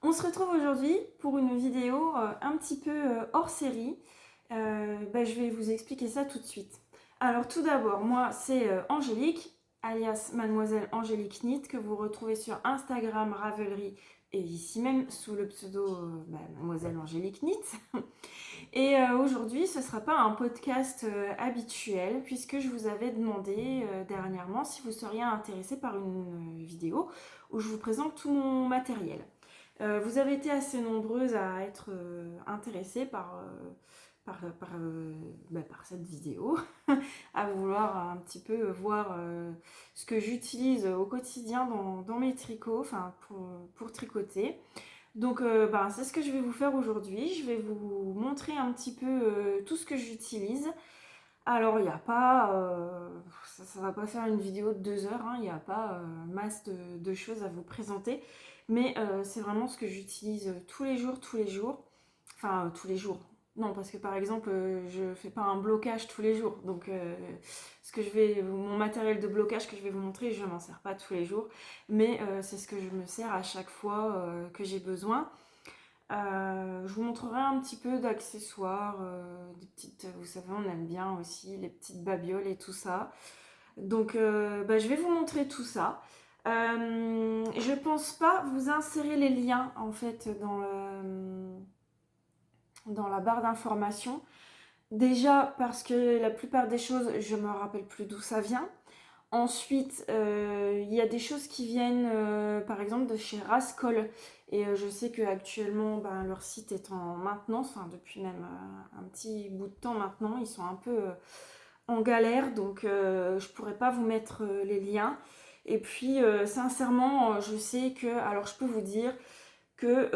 On se retrouve aujourd'hui pour une vidéo un petit peu hors série. Je vais vous expliquer ça tout de suite. Alors tout d'abord, moi c'est Angélique, alias Mademoiselle Angélique Knit, que vous retrouvez sur Instagram, Ravelry et ici même sous le pseudo Mademoiselle Angélique Knit. Et aujourd'hui, ce ne sera pas un podcast habituel puisque je vous avais demandé dernièrement si vous seriez intéressé par une vidéo où je vous présente tout mon matériel. Vous avez été assez nombreuses à être intéressées par cette vidéo, à vouloir un petit peu voir ce que j'utilise au quotidien dans mes tricots, enfin pour tricoter. Donc c'est ce que je vais vous faire aujourd'hui. Je vais vous montrer un petit peu tout ce que j'utilise. Alors il n'y a pas, ça va pas faire une vidéo de 2 heures, hein, il n'y a pas masse de choses à vous présenter, mais c'est vraiment ce que j'utilise tous les jours, tous les jours. Enfin tous les jours. Non, parce que par exemple, je fais pas un blocage tous les jours. Donc mon matériel de blocage que je vais vous montrer, je m'en sers pas tous les jours, mais c'est ce que je me sers à chaque fois que j'ai besoin. Je vous montrerai un petit peu d'accessoires, des petites, vous savez, on aime bien aussi les petites babioles et tout ça. Donc, je vais vous montrer tout ça. Je pense pas vous insérer les liens en fait dans la barre d'information. Déjà parce que la plupart des choses, je me rappelle plus d'où ça vient. Ensuite, il y a des choses qui viennent, par exemple, de chez Rascol. Et je sais qu'actuellement, leur site est en maintenance, enfin depuis même un petit bout de temps maintenant. Ils sont un peu en galère, donc je pourrais pas vous mettre les liens. Et puis, sincèrement, je sais que, alors je peux vous dire que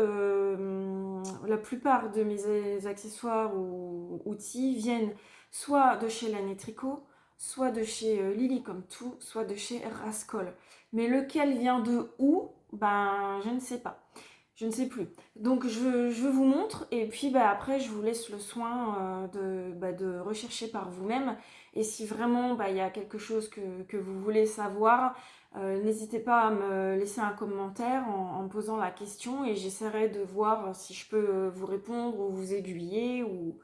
la plupart de mes accessoires ou outils viennent soit de chez Lané Tricot, soit de chez Lily comme tout, soit de chez Rascol. Mais lequel vient de où? Je ne sais pas. Je ne sais plus. Donc je vous montre et puis après je vous laisse le soin de rechercher par vous-même. Et si vraiment il y a quelque chose que vous voulez savoir, n'hésitez pas à me laisser un commentaire en me posant la question et j'essaierai de voir si je peux vous répondre ou vous aiguiller ou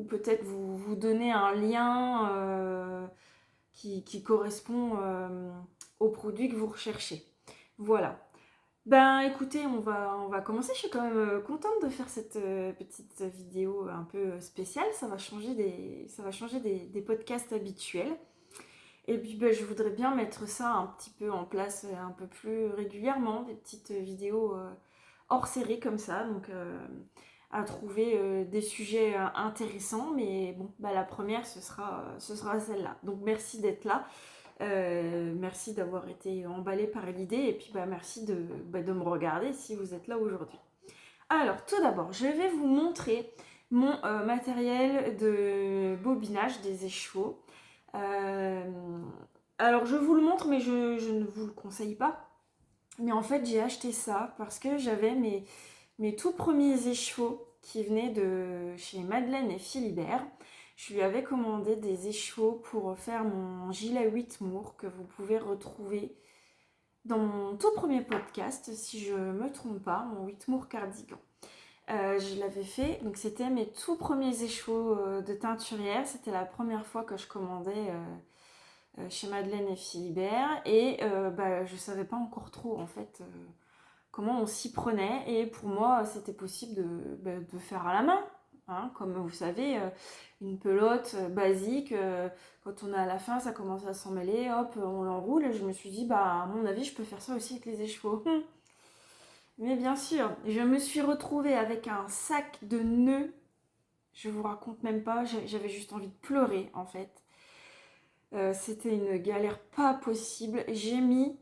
peut-être vous donner un lien qui correspond au produit que vous recherchez. Voilà. Écoutez, on va commencer. Je suis quand même contente de faire cette petite vidéo un peu spéciale. Ça va changer des podcasts habituels. Et puis je voudrais bien mettre ça un petit peu en place un peu plus régulièrement, des petites vidéos hors série comme ça, donc à trouver des sujets intéressants. Mais bon, la première, ce sera celle-là. Donc merci d'être là. Merci d'avoir été emballé par l'idée et puis merci de me regarder si vous êtes là aujourd'hui. Alors tout d'abord, je vais vous montrer mon matériel de bobinage des écheveaux. Euh, alors je vous le montre mais je ne vous le conseille pas. Mais en fait j'ai acheté ça parce que j'avais mes tout premiers écheveaux qui venaient de chez Madeleine et Philibert. Je lui avais commandé des écheveaux pour faire mon gilet Whitmoor que vous pouvez retrouver dans mon tout premier podcast, si je ne me trompe pas, mon Whitmoor cardigan. Je l'avais fait, donc c'était mes tout premiers écheveaux de teinturière. C'était la première fois que je commandais chez Madeleine et Philibert et je savais pas encore trop en fait comment on s'y prenait et pour moi c'était possible de faire à la main, hein, comme vous savez une pelote basique, quand on est à la fin ça commence à s'en mêler, hop on l'enroule et je me suis dit à mon avis je peux faire ça aussi avec les écheveaux. Mais bien sûr, je me suis retrouvée avec un sac de nœuds, je vous raconte même pas, j'avais juste envie de pleurer en fait. C'était une galère pas possible. J'ai mis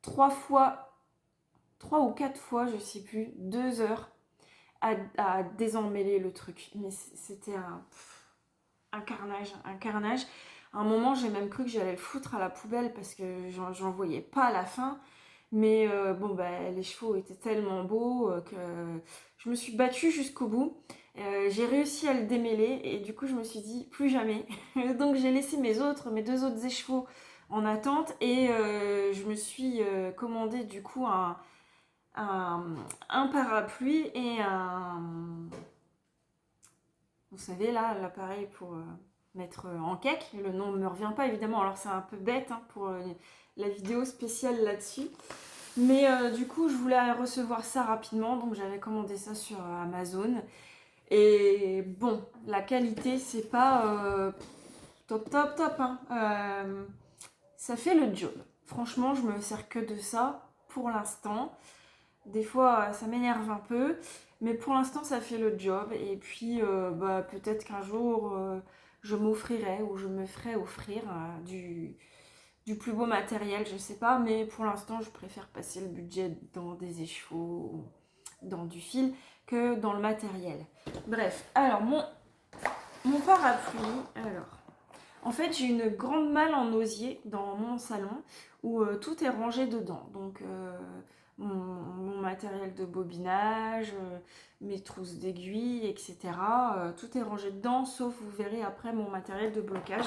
3 ou 4 fois, je sais plus, 2 heures à déemmêler le truc. Mais c'était un carnage, un carnage. À un moment, j'ai même cru que j'allais le foutre à la poubelle parce que j'en voyais pas la fin. Mais les chevaux étaient tellement beaux que je me suis battue jusqu'au bout. J'ai réussi à le démêler et du coup je me suis dit plus jamais. Donc j'ai laissé mes 2 autres écheveaux en attente et je me suis commandé du coup un parapluie et un... Vous savez là, l'appareil pour mettre en cake. Le nom ne me revient pas évidemment, alors c'est un peu bête hein, pour la vidéo spéciale là-dessus. Mais du coup, je voulais recevoir ça rapidement, donc j'avais commandé ça sur Amazon. Et bon, la qualité, c'est pas top, top, top. Hein. Ça fait le job. Franchement, je me sers que de ça pour l'instant. Des fois, ça m'énerve un peu, mais pour l'instant, ça fait le job. Et puis, peut-être qu'un jour, je m'offrirai ou je me ferai offrir du plus beau matériel, je sais pas. Mais pour l'instant, je préfère passer le budget dans des échevaux ou dans du fil que dans le matériel. Bref, alors, mon parapluie, alors... En fait, j'ai une grande malle en osier dans mon salon où tout est rangé dedans. Donc, mon matériel de bobinage, mes trousses d'aiguilles, etc. Tout est rangé dedans, sauf, vous verrez après, mon matériel de blocage.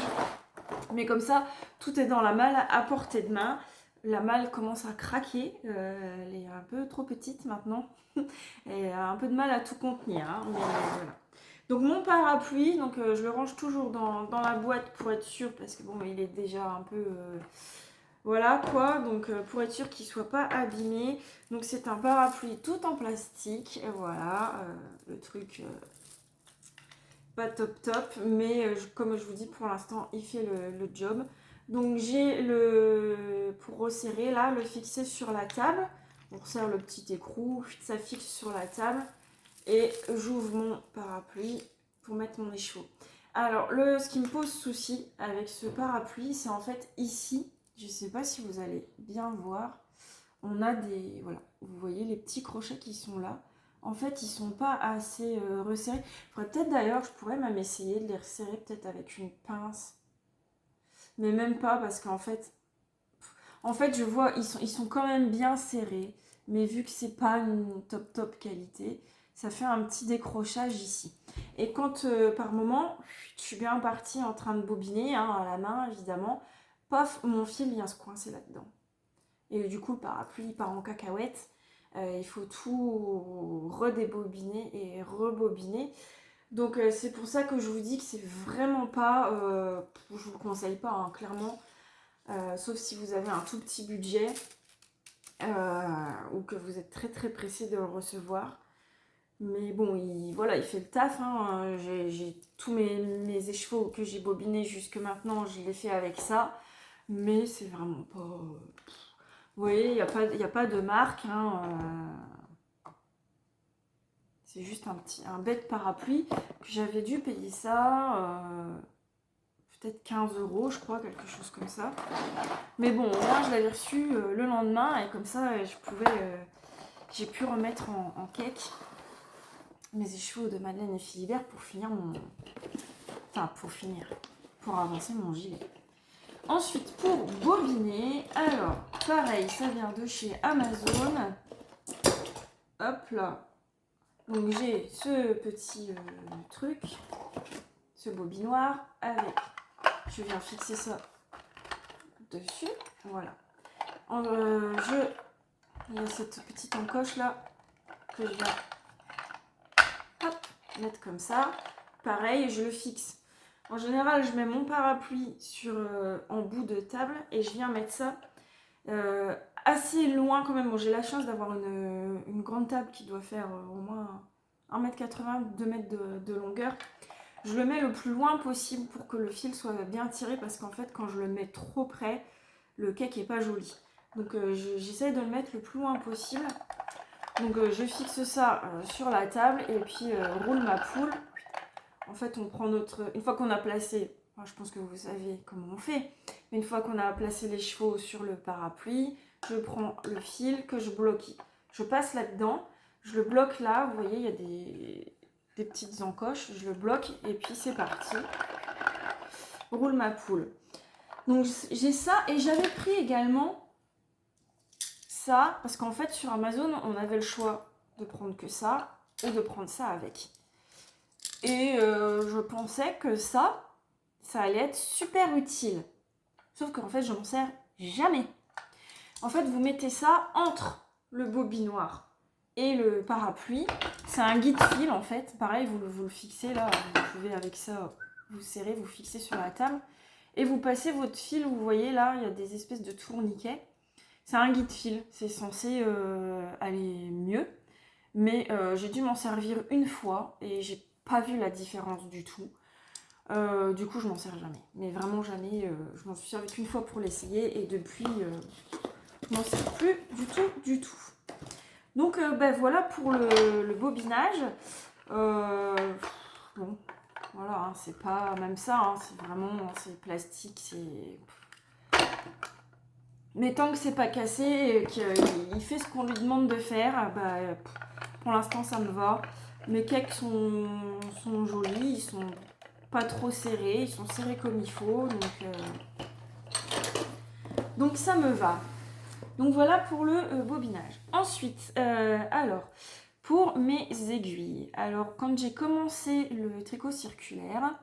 Mais comme ça, tout est dans la malle à portée de main. La malle commence à craquer. Elle est un peu trop petite maintenant. Elle a un peu de mal à tout contenir. Hein, mais voilà. Donc mon parapluie, donc je le range toujours dans la boîte pour être sûr, parce que bon, il est déjà un peu... voilà quoi, donc pour être sûr qu'il ne soit pas abîmé. Donc c'est un parapluie tout en plastique, et voilà, le truc pas top top, mais comme je vous dis, pour l'instant, il fait le job. Donc j'ai pour resserrer là, le fixer sur la table. On resserre le petit écrou, ça fixe sur la table. Et j'ouvre mon parapluie pour mettre mon écheveau. Alors, ce qui me pose souci avec ce parapluie, c'est en fait ici, je ne sais pas si vous allez bien voir, on a des... Voilà, vous voyez les petits crochets qui sont là. En fait, ils ne sont pas assez resserrés. Peut-être d'ailleurs, je pourrais même essayer de les resserrer peut-être avec une pince. Mais même pas, parce qu'en fait... En fait, je vois, ils sont quand même bien serrés. Mais vu que c'est pas une top qualité, ça fait un petit décrochage ici. Et quand par moment, je suis bien partie en train de bobiner, hein, à la main évidemment, paf, mon fil vient se coincer là-dedans. Et du coup, le parapluie part en cacahuète. Il faut tout redébobiner et rebobiner. Donc c'est pour ça que je vous dis que c'est vraiment pas... je vous le conseille pas, hein, clairement. Sauf si vous avez un tout petit budget. Ou que vous êtes très très pressé de le recevoir. Mais bon, il fait le taf. Hein. J'ai tous mes écheveaux que j'ai bobinés jusque maintenant, je les fais avec ça. Mais c'est vraiment pas... Vous voyez, il n'y a pas de marque. Hein. C'est juste un bête parapluie que j'avais dû payer ça... peut-être 15 € je crois, quelque chose comme ça. Mais bon, moi je l'avais reçu le lendemain et comme ça j'ai pu remettre en cake mes écheveaux de Madeleine et Philibert pour finir pour avancer mon gilet. Ensuite, pour bobiner, alors pareil, ça vient de chez Amazon. Hop là. Donc j'ai ce petit truc, ce bobinoir avec... Je viens fixer ça dessus, voilà. Il y a cette petite encoche là que je viens mettre comme ça. Pareil, je le fixe. En général, je mets mon parapluie en bout de table et je viens mettre ça assez loin quand même. Bon, j'ai la chance d'avoir une grande table qui doit faire au moins 1,80 m, 2 m de longueur. Je le mets le plus loin possible pour que le fil soit bien tiré parce qu'en fait, quand je le mets trop près, le cake n'est pas joli. Donc, j'essaye de le mettre le plus loin possible. Donc, je fixe ça sur la table et puis roule ma poule. En fait, on prend une fois qu'on a placé, enfin, je pense que vous savez comment on fait, mais une fois qu'on a placé les chevaux sur le parapluie, je prends le fil que je bloque. Je passe là-dedans, je le bloque là, vous voyez, il y a des petites encoches, je le bloque et puis c'est parti. Roule ma poule. Donc j'ai ça et j'avais pris également ça parce qu'en fait sur Amazon on avait le choix de prendre que ça ou de prendre ça avec. Et je pensais que ça allait être super utile. Sauf qu'en fait je m'en sers jamais. En fait vous mettez ça entre le bobinoir et le parapluie. C'est un guide fil en fait. Pareil, vous le fixez là, vous pouvez avec ça, vous serrez, vous fixez sur la table. Et vous passez votre fil, vous voyez là, il y a des espèces de tourniquets. C'est un guide fil, c'est censé aller mieux. Mais j'ai dû m'en servir une fois et j'ai pas vu la différence du tout. Du coup, je m'en sers jamais. Mais vraiment jamais. Je m'en suis servi qu'une fois pour l'essayer et depuis, je m'en sers plus du tout. Donc, voilà pour le bobinage. Bon, voilà, hein, c'est pas même ça. Hein, c'est vraiment, c'est plastique, c'est. Mais tant que c'est pas cassé et qu'il fait ce qu'on lui demande de faire, pour l'instant ça me va. Mes cakes sont jolis, ils sont pas trop serrés, ils sont serrés comme il faut, donc ça me va. Donc voilà pour le bobinage. Ensuite, alors, pour mes aiguilles. Alors, quand j'ai commencé le tricot circulaire,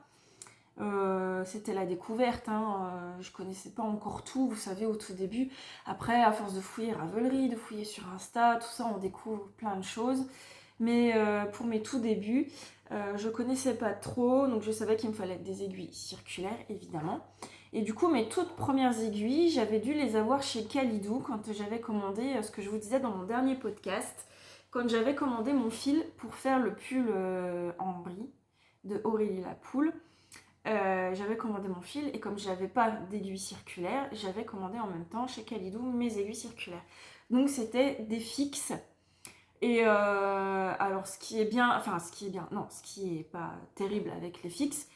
c'était la découverte, hein, je connaissais pas encore tout, vous savez, au tout début. Après, à force de fouiller Ravelry, de fouiller sur Insta, tout ça, on découvre plein de choses. Mais pour mes tout débuts, je connaissais pas trop, donc je savais qu'il me fallait des aiguilles circulaires, évidemment. Et du coup, mes toutes premières aiguilles, j'avais dû les avoir chez Kalidou quand j'avais commandé ce que je vous disais dans mon dernier podcast, quand j'avais commandé mon fil pour faire le pull en brie de Aurélie la Poule. J'avais commandé mon fil et comme j'avais pas d'aiguilles circulaires, j'avais commandé en même temps chez Kalidou mes aiguilles circulaires. Donc c'était des fixes. Et alors ce qui est pas terrible avec les fixes,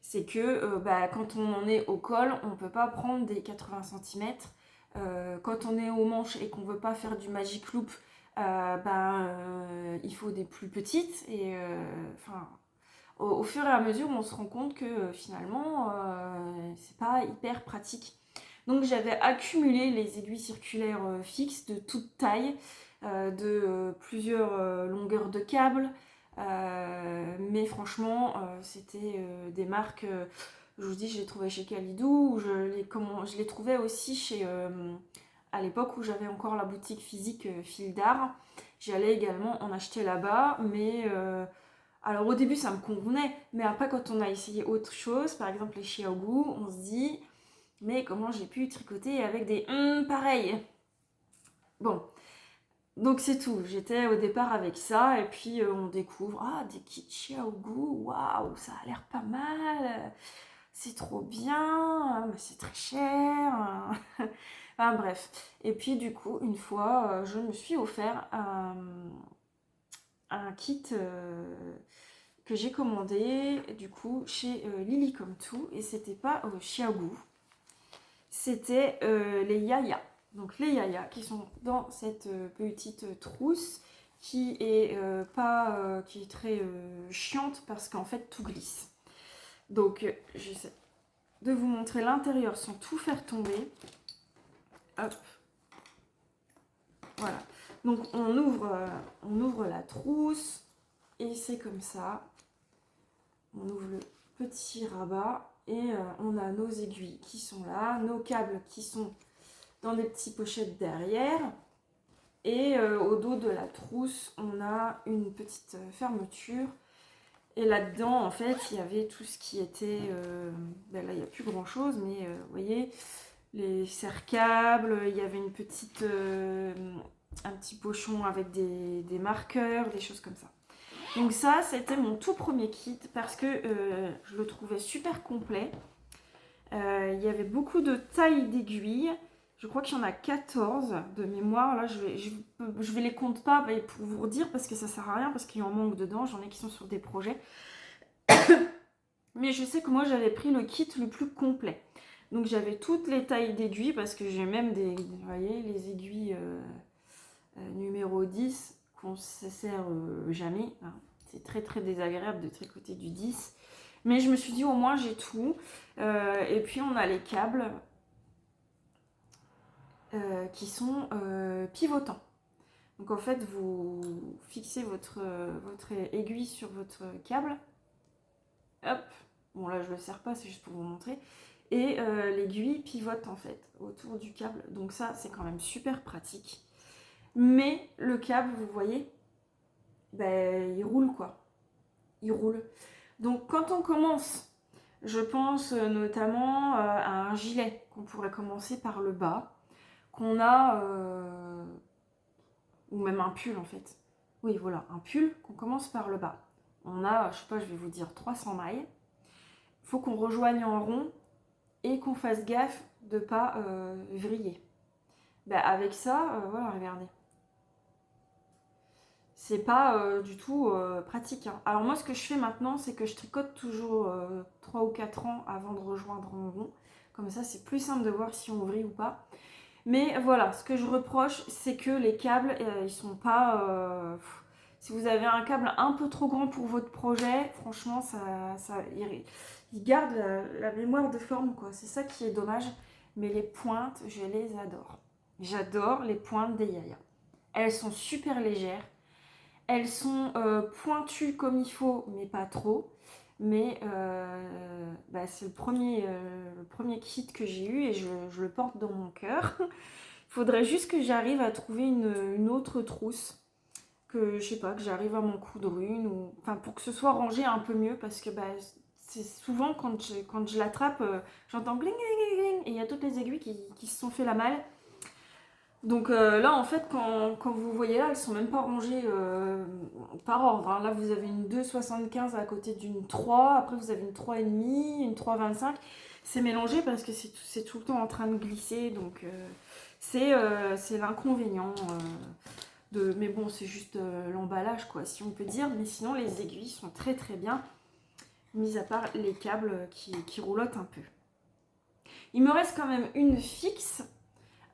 c'est que quand on en est au col, on peut pas prendre des 80 cm. Quand on est aux manches et qu'on veut pas faire du magic loop, il faut des plus petites. Et au fur et à mesure, on se rend compte que finalement, c'est pas hyper pratique. Donc j'avais accumulé les aiguilles circulaires fixes de toute taille, de plusieurs longueurs de câble. Mais franchement, c'était des marques, je vous dis, je les trouvais chez Kalidou, ou je les trouvais aussi chez, à l'époque où j'avais encore la boutique physique Fil d'Art. J'allais également en acheter là-bas, mais alors au début ça me convenait, mais après quand on a essayé autre chose, par exemple les Xiaogu, on se dit, mais comment j'ai pu tricoter avec des pareils. Bon, donc c'est tout, j'étais au départ avec ça, et puis on découvre, des kits Xiaogu, waouh, ça a l'air pas mal, c'est trop bien, mais c'est très cher. Enfin bref, et puis du coup, une fois, je me suis offert un kit que j'ai commandé du coup chez Lily Comme Tout, et c'était pas Xiaogu, c'était les Yaya. Donc les Yaya qui sont dans cette petite trousse qui est qui est très chiante parce qu'en fait tout glisse. Donc j'essaie de vous montrer l'intérieur sans tout faire tomber. Hop. Voilà. Donc on ouvre la trousse et c'est comme ça. On ouvre le petit rabat et on a nos aiguilles qui sont là, nos câbles qui sont dans des petites pochettes derrière. Et au dos de la trousse, on a une petite fermeture. Et là-dedans, en fait, il y avait tout ce qui était... là, il n'y a plus grand-chose, mais vous voyez, les serre-câbles, il y avait une petite... un petit pochon avec des marqueurs, des choses comme ça. Donc ça, c'était mon tout premier kit parce que je le trouvais super complet. Il y avait beaucoup de tailles d'aiguilles. Je crois qu'il y en a 14 de mémoire. Là, je vais les compte pas pour vous redire parce que ça sert à rien, parce qu'il y en manque dedans. J'en ai qui sont sur des projets. Mais je sais que moi, j'avais pris le kit le plus complet. Donc j'avais toutes les tailles d'aiguilles parce que j'ai même vous voyez, les aiguilles numéro 10 qu'on ne se sert jamais. Hein. C'est très très désagréable de tricoter du 10. Mais je me suis dit au moins j'ai tout. Et puis on a les câbles qui sont pivotants. Donc en fait vous fixez votre aiguille sur votre câble. Hop. Bon là je le serre pas, c'est juste pour vous montrer. Et l'aiguille pivote en fait autour du câble. Donc ça c'est quand même super pratique. mais le câble, vous voyez, ben, il roule quoi. Il roule. Donc quand on commence, je pense notamment à un gilet, qu'on pourrait commencer par le bas, qu'on a, ou même un pull en fait. Oui, voilà, un pull qu'on commence par le bas. On a, je sais pas, je vais vous dire 300 mailles. Il faut qu'on rejoigne en rond et qu'on fasse gaffe de pas vriller. Ben, avec ça, voilà, regardez. C'est pas du tout pratique. Hein. Alors moi, ce que je fais maintenant, c'est que je tricote toujours 3 ou 4 rangs avant de rejoindre en rond. Comme ça, c'est plus simple de voir si on vrille ou pas. Mais voilà, ce que je reproche, c'est que les câbles, ils sont pas... si vous avez un câble un peu trop grand pour votre projet, franchement, il garde la mémoire de forme, quoi. C'est ça qui est dommage. Mais les pointes, je les adore. J'adore les pointes des Yaya. Elles sont super légères. Elles sont pointues comme il faut, mais pas trop. Mais bah, c'est le premier kit que j'ai eu et je le porte dans mon cœur. Il faudrait juste que j'arrive à trouver une autre trousse. Que je sais pas, que j'arrive à m'en coudre une. Ou, enfin, pour que ce soit rangé un peu mieux. Parce que bah, c'est souvent quand je l'attrape, j'entends gling gling gling. Et il y a toutes les aiguilles qui se sont fait la malle. Donc là, en fait, quand vous voyez là, elles sont même pas rangées par ordre. Hein. Là, vous avez une 2,75 à côté d'une 3. Après, vous avez une 3,5, une 3,25. C'est mélangé parce que c'est tout le temps en train de glisser. Donc, c'est l'inconvénient. Mais bon, c'est juste l'emballage, quoi, si on peut dire. Mais sinon, les aiguilles sont très très bien. Mis à part les câbles qui roulotent un peu. Il me reste quand même une fixe.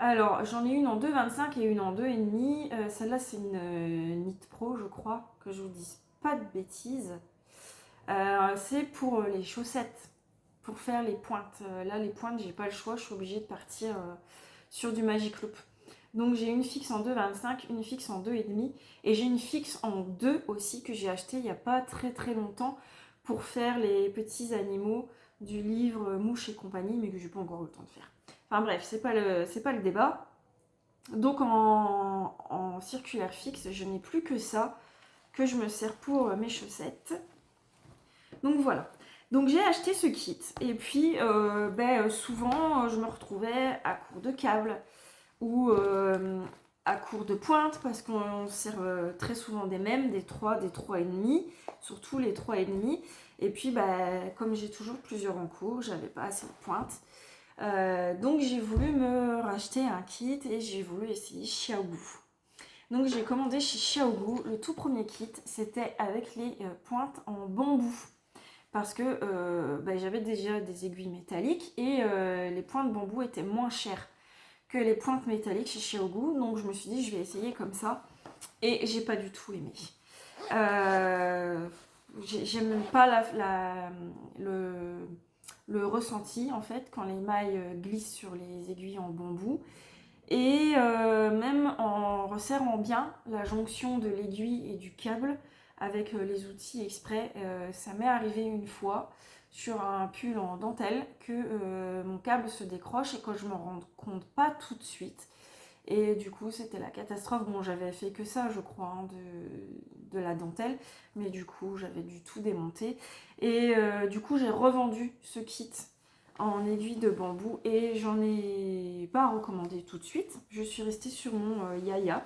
Alors, j'en ai une en 2,25 et une en 2,5. Celle-là, c'est une Knit Pro, je crois, que je vous dise pas de bêtises. C'est pour les chaussettes, pour faire les pointes. Là, les pointes, j'ai pas le choix, je suis obligée de partir sur du Magic Loop. Donc, j'ai une fixe en 2,25, une fixe en 2,5 et j'ai une fixe en 2 aussi que j'ai acheté il n'y a pas très très longtemps pour faire les petits animaux du livre Mouche et compagnie, mais que j'ai pas encore eu le temps de faire. Enfin bref, c'est pas le débat. Donc en circulaire fixe, je n'ai plus que ça que je me sers pour mes chaussettes. Donc voilà. Donc j'ai acheté ce kit et puis souvent je me retrouvais à court de câbles ou à court de pointe parce qu'on sert très souvent des mêmes, des 3, des 3,5, surtout les 3,5. Et puis comme j'ai toujours plusieurs en cours, j'avais pas assez de pointe. Donc j'ai voulu me racheter un kit et j'ai voulu essayer Xiaogu. Donc j'ai commandé chez Xiaogu le tout premier kit, c'était avec les pointes en bambou. Parce que j'avais déjà des aiguilles métalliques et les pointes bambou étaient moins chères que les pointes métalliques chez Xiaogu. Donc je me suis dit je vais essayer comme ça et j'ai pas du tout aimé. J'aime pas le ressenti en fait quand les mailles glissent sur les aiguilles en bambou et même en resserrant bien la jonction de l'aiguille et du câble avec les outils exprès, ça m'est arrivé une fois sur un pull en dentelle que mon câble se décroche et que je me rends compte pas tout de suite et du coup c'était la catastrophe. Bon, j'avais fait que ça je crois hein, de la dentelle, mais du coup j'avais du tout démonté et du coup j'ai revendu ce kit en aiguille de bambou et j'en ai pas recommandé tout de suite. Je suis restée sur mon Yaya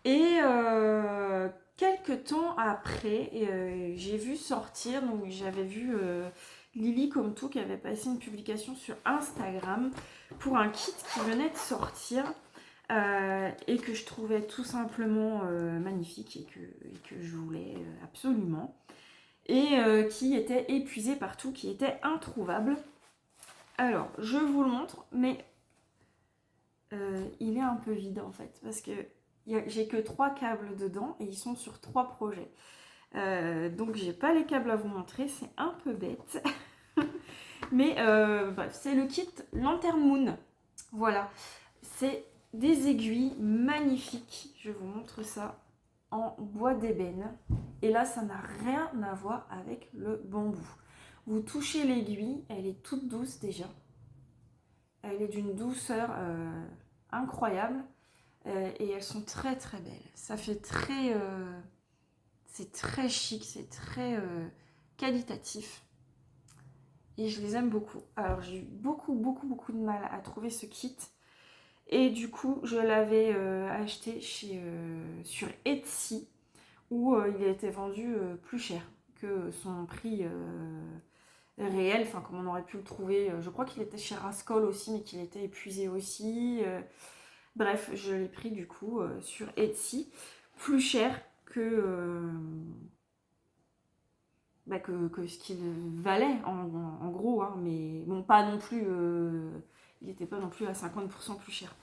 et quelques temps après j'ai vu sortir, donc j'avais vu Lily comme tout qui avait passé une publication sur Instagram pour un kit qui venait de sortir et que je trouvais tout simplement magnifique et que je voulais absolument et qui était épuisé partout, qui était introuvable. Alors, je vous le montre, mais il est un peu vide en fait, parce que j'ai que 3 câbles dedans et ils sont sur 3 projets. Donc j'ai pas les câbles à vous montrer, c'est un peu bête. Mais bref, c'est le kit Lantern Moon. Voilà, c'est des aiguilles magnifiques. Je vous montre ça en bois d'ébène. Et là, ça n'a rien à voir avec le bambou. Vous touchez l'aiguille, elle est toute douce déjà. Elle est d'une douceur incroyable. et elles sont très très belles. Ça fait très... c'est très chic, c'est très qualitatif. Et je les aime beaucoup. Alors j'ai eu beaucoup de mal à trouver ce kit. Et du coup, je l'avais acheté sur Etsy, où il a été vendu plus cher que son prix réel, enfin comme on aurait pu le trouver. Je crois qu'il était chez Rascol aussi, mais qu'il était épuisé aussi. Bref, je l'ai pris du coup sur Etsy, plus cher que ce qu'il valait en gros, hein, mais bon, pas non plus, il n'était pas non plus à 50% plus cher.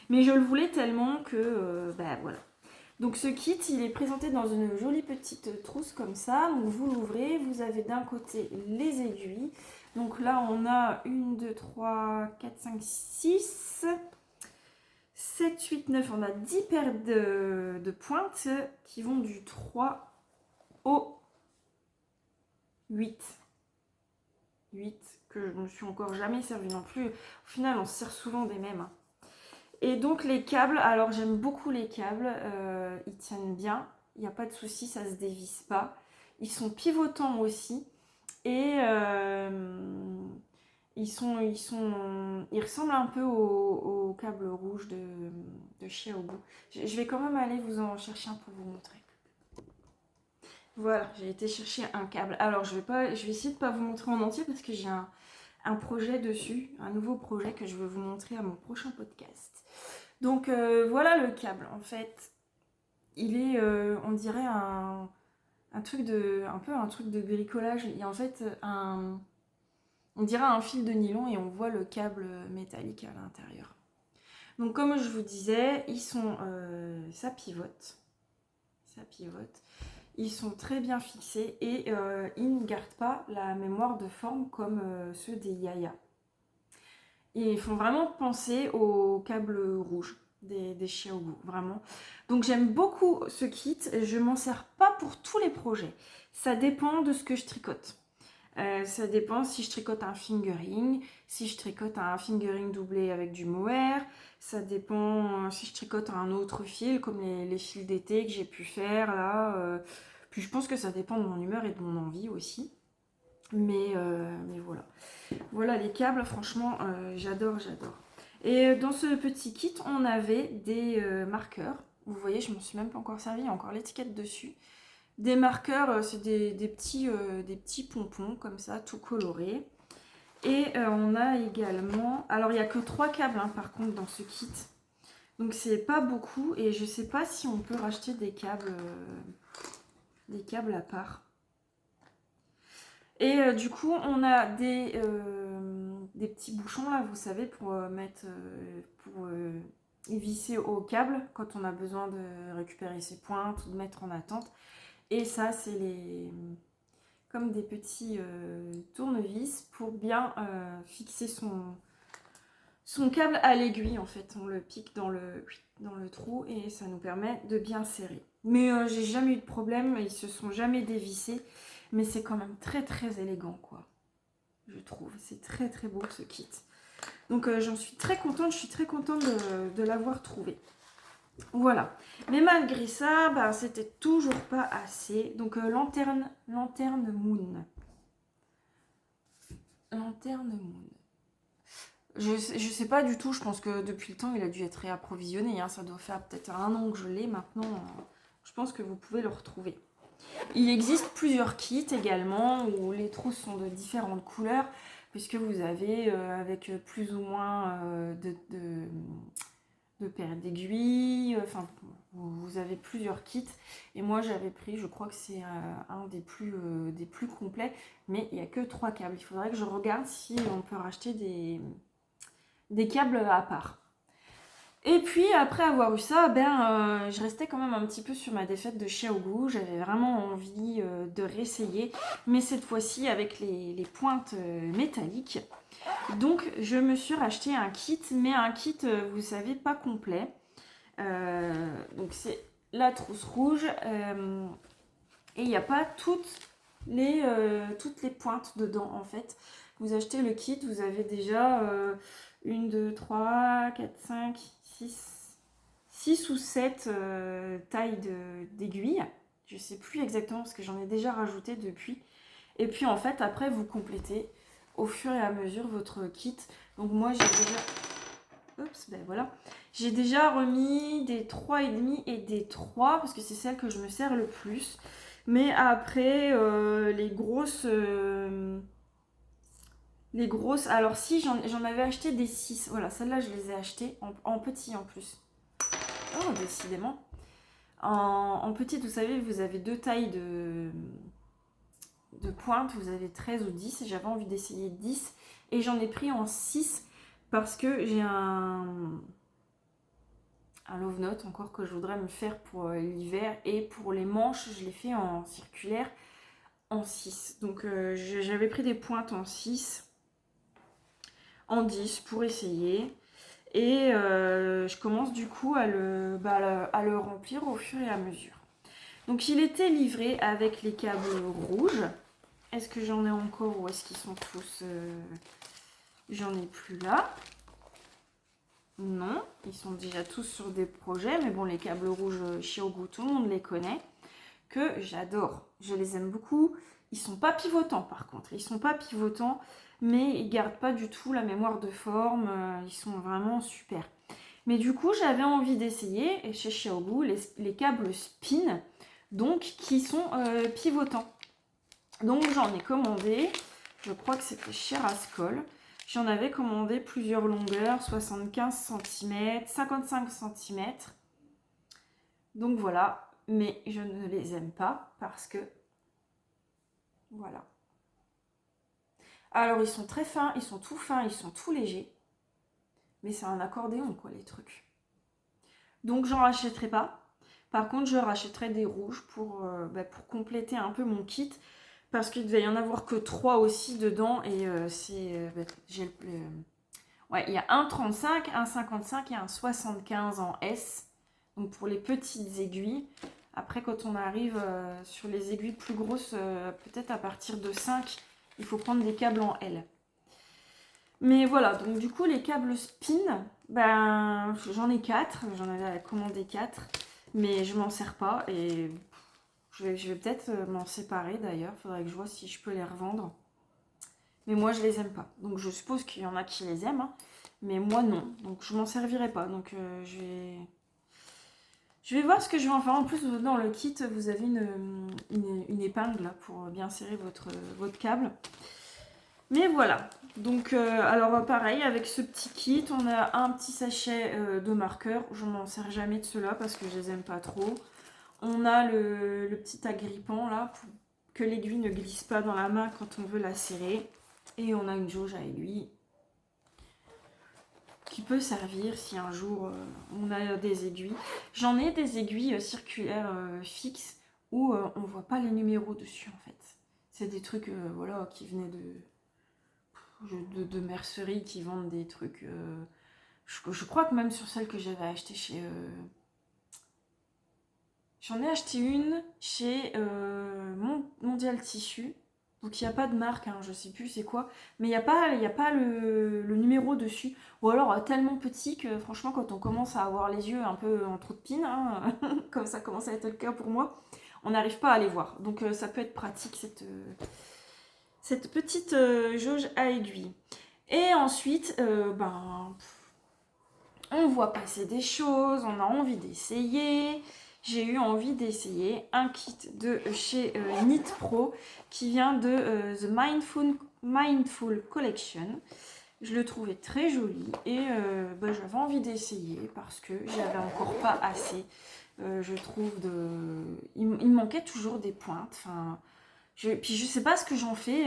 Mais je le voulais tellement que, voilà. Donc ce kit, il est présenté dans une jolie petite trousse comme ça. Donc vous l'ouvrez, vous avez d'un côté les aiguilles. Donc là, on a 1, 2, 3, 4, 5, 6, 7, 8, 9. On a 10 paires de pointes qui vont du 3 au 8. 8 que je ne me suis encore jamais servi non plus. Au final, on se sert souvent des mêmes, hein. Et donc les câbles, alors j'aime beaucoup les câbles, ils tiennent bien, il n'y a pas de souci, ça se dévisse pas. Ils sont pivotants aussi et ils ressemblent un peu au câble rouge de Xiaobu. Je vais quand même aller vous en chercher un pour vous montrer. Voilà, j'ai été chercher un câble. Alors je vais essayer de pas vous montrer en entier parce que j'ai un projet dessus, un nouveau projet que je vais vous montrer à mon prochain podcast. Donc voilà le câble, en fait, il est, on dirait un truc un truc de bricolage. Il y a en fait on dirait un fil de nylon et on voit le câble métallique à l'intérieur. Donc comme je vous disais, ça pivote, ils sont très bien fixés et ils ne gardent pas la mémoire de forme comme ceux des Yaya. Et ils font vraiment penser au câble rouge des Xiaobu, vraiment. Donc j'aime beaucoup ce kit, je m'en sers pas pour tous les projets. Ça dépend de ce que je tricote. Ça dépend si je tricote un fingering, si je tricote un fingering doublé avec du mohair. Ça dépend si je tricote un autre fil, comme les fils d'été que j'ai pu faire là. Puis je pense que ça dépend de mon humeur et de mon envie aussi. Mais voilà. Voilà les câbles, franchement, j'adore. Et dans ce petit kit, on avait des marqueurs. Vous voyez, je ne m'en suis même pas encore servi, il y a encore l'étiquette dessus. Des marqueurs, c'est des petits pompons comme ça, tout colorés. Et on a également... Alors, il n'y a que 3 câbles, hein, par contre, dans ce kit. Donc, c'est pas beaucoup. Et je ne sais pas si on peut racheter des câbles à part. Et du coup, on a des petits bouchons là, vous savez, pour y visser au câble quand on a besoin de récupérer ses pointes ou de mettre en attente. Et ça, c'est comme des petits tournevis pour bien fixer son câble à l'aiguille en fait. On le pique dans le trou et ça nous permet de bien serrer. Mais j'ai jamais eu de problème, ils se sont jamais dévissés. Mais c'est quand même très élégant quoi, je trouve. C'est très beau ce kit. Donc j'en suis très contente, je suis très contente de l'avoir trouvé. Voilà. Mais malgré ça, c'était toujours pas assez. Donc lanterne moon. Lanterne moon. Je sais pas du tout, je pense que depuis le temps il a dû être réapprovisionné. Hein. Ça doit faire peut-être 1 an que je l'ai maintenant. Je pense que vous pouvez le retrouver. Il existe plusieurs kits également où les trousses sont de différentes couleurs puisque vous avez avec plus ou moins de paires d'aiguilles, enfin vous avez plusieurs kits et moi j'avais pris, je crois que c'est un des plus complets, mais il n'y a que 3 câbles. Il faudrait que je regarde si on peut racheter des câbles à part. Et puis après avoir eu ça, je restais quand même un petit peu sur ma défaite de Xiaobu. J'avais vraiment envie de réessayer, mais cette fois-ci avec les pointes métalliques. Donc je me suis racheté un kit, mais un kit, vous savez, pas complet. Donc c'est la trousse rouge et il n'y a pas toutes les pointes dedans en fait. Vous achetez le kit, vous avez déjà 1, 2, 3, 4, 5, 6 ou 7 tailles d'aiguilles. Je ne sais plus exactement parce que j'en ai déjà rajouté depuis. Et puis en fait, après, vous complétez au fur et à mesure votre kit. Donc moi, j'ai déjà... Oups, ben voilà. J'ai déjà remis des 3,5 et des 3 parce que c'est celle que je me sers le plus. Mais après, les grosses... alors si, j'en avais acheté des 6. Voilà, celles-là, je les ai achetées en petit en plus. Oh, décidément. En petite, vous savez, vous avez 2 tailles de pointe. Vous avez 13 ou 10. J'avais envie d'essayer 10. Et j'en ai pris en 6 parce que j'ai un love note encore que je voudrais me faire pour l'hiver. Et pour les manches, je l'ai fait en circulaire en 6. Donc j'avais pris des pointes en 6, en 10 pour essayer. Et je commence du coup à le remplir au fur et à mesure. Donc il était livré avec les câbles rouges. Est-ce que j'en ai encore ou est-ce qu'ils sont tous... J'en ai plus là. Non, ils sont déjà tous sur des projets. Mais bon, les câbles rouges Xiaogu, tout le monde les connaît. Que j'adore. Je les aime beaucoup. Ils sont pas pivotants par contre. Ils sont pas pivotants, mais ils gardent pas du tout la mémoire de forme. Ils sont vraiment super. Mais du coup, j'avais envie d'essayer chez Xiaobu les câbles spin, donc qui sont pivotants. Donc j'en ai commandé, je crois que c'était chez Rascol. J'en avais commandé plusieurs longueurs, 75 cm, 55 cm. Donc voilà, mais je ne les aime pas parce que... Voilà. Alors ils sont très fins, ils sont tout fins, ils sont tout légers. Mais c'est un accordéon quoi les trucs. Donc j'en rachèterai pas. Par contre, je rachèterai des rouges pour compléter un peu mon kit. Parce qu'il devait y en avoir que 3 aussi dedans. Et il y a un 35, un 55 et un 75 en S. Donc pour les petites aiguilles. Après, quand on arrive sur les aiguilles plus grosses, peut-être à partir de 5, il faut prendre des câbles en L. Mais voilà, donc du coup, les câbles spin, j'en ai 4. J'en avais commandé 4. Mais je m'en sers pas et je vais peut-être m'en séparer d'ailleurs. Il faudrait que je vois si je peux les revendre. Mais moi, je les aime pas. Donc je suppose qu'il y en a qui les aiment. Hein. Mais moi, non. Donc je m'en servirai pas. Donc je vais voir ce que je vais en faire. En plus, dans le kit, vous avez une épingle là, pour bien serrer votre câble. Mais voilà. Donc, alors pareil, avec ce petit kit, on a un petit sachet de marqueurs. Je m'en sers jamais de ceux-là parce que je les aime pas trop. On a le petit agrippant là pour que l'aiguille ne glisse pas dans la main quand on veut la serrer. Et on a une jauge à aiguille qui peut servir si un jour on a des aiguilles. J'en ai des aiguilles circulaires fixes où on voit pas les numéros dessus en fait. C'est des trucs voilà, qui venaient de merceries qui vendent des trucs. Je crois que même sur celle que j'avais achetée chez... J'en ai acheté une chez Mondial Tissu. Donc il n'y a pas de marque, hein, je sais plus c'est quoi. Mais il n'y a pas le numéro dessus. Ou alors tellement petit que franchement quand on commence à avoir les yeux un peu en trou de pine, hein, comme ça commence à être le cas pour moi, on n'arrive pas à les voir. Donc ça peut être pratique cette petite jauge à aiguille. Et ensuite, on voit passer des choses, on a envie d'essayer. J'ai eu envie d'essayer un kit de chez Knit Pro qui vient de The Mindful Collection. Je le trouvais très joli et j'avais envie d'essayer parce que j'avais encore pas assez. Je trouve il me manquait toujours des pointes. Enfin, puis je sais pas ce que j'en fais.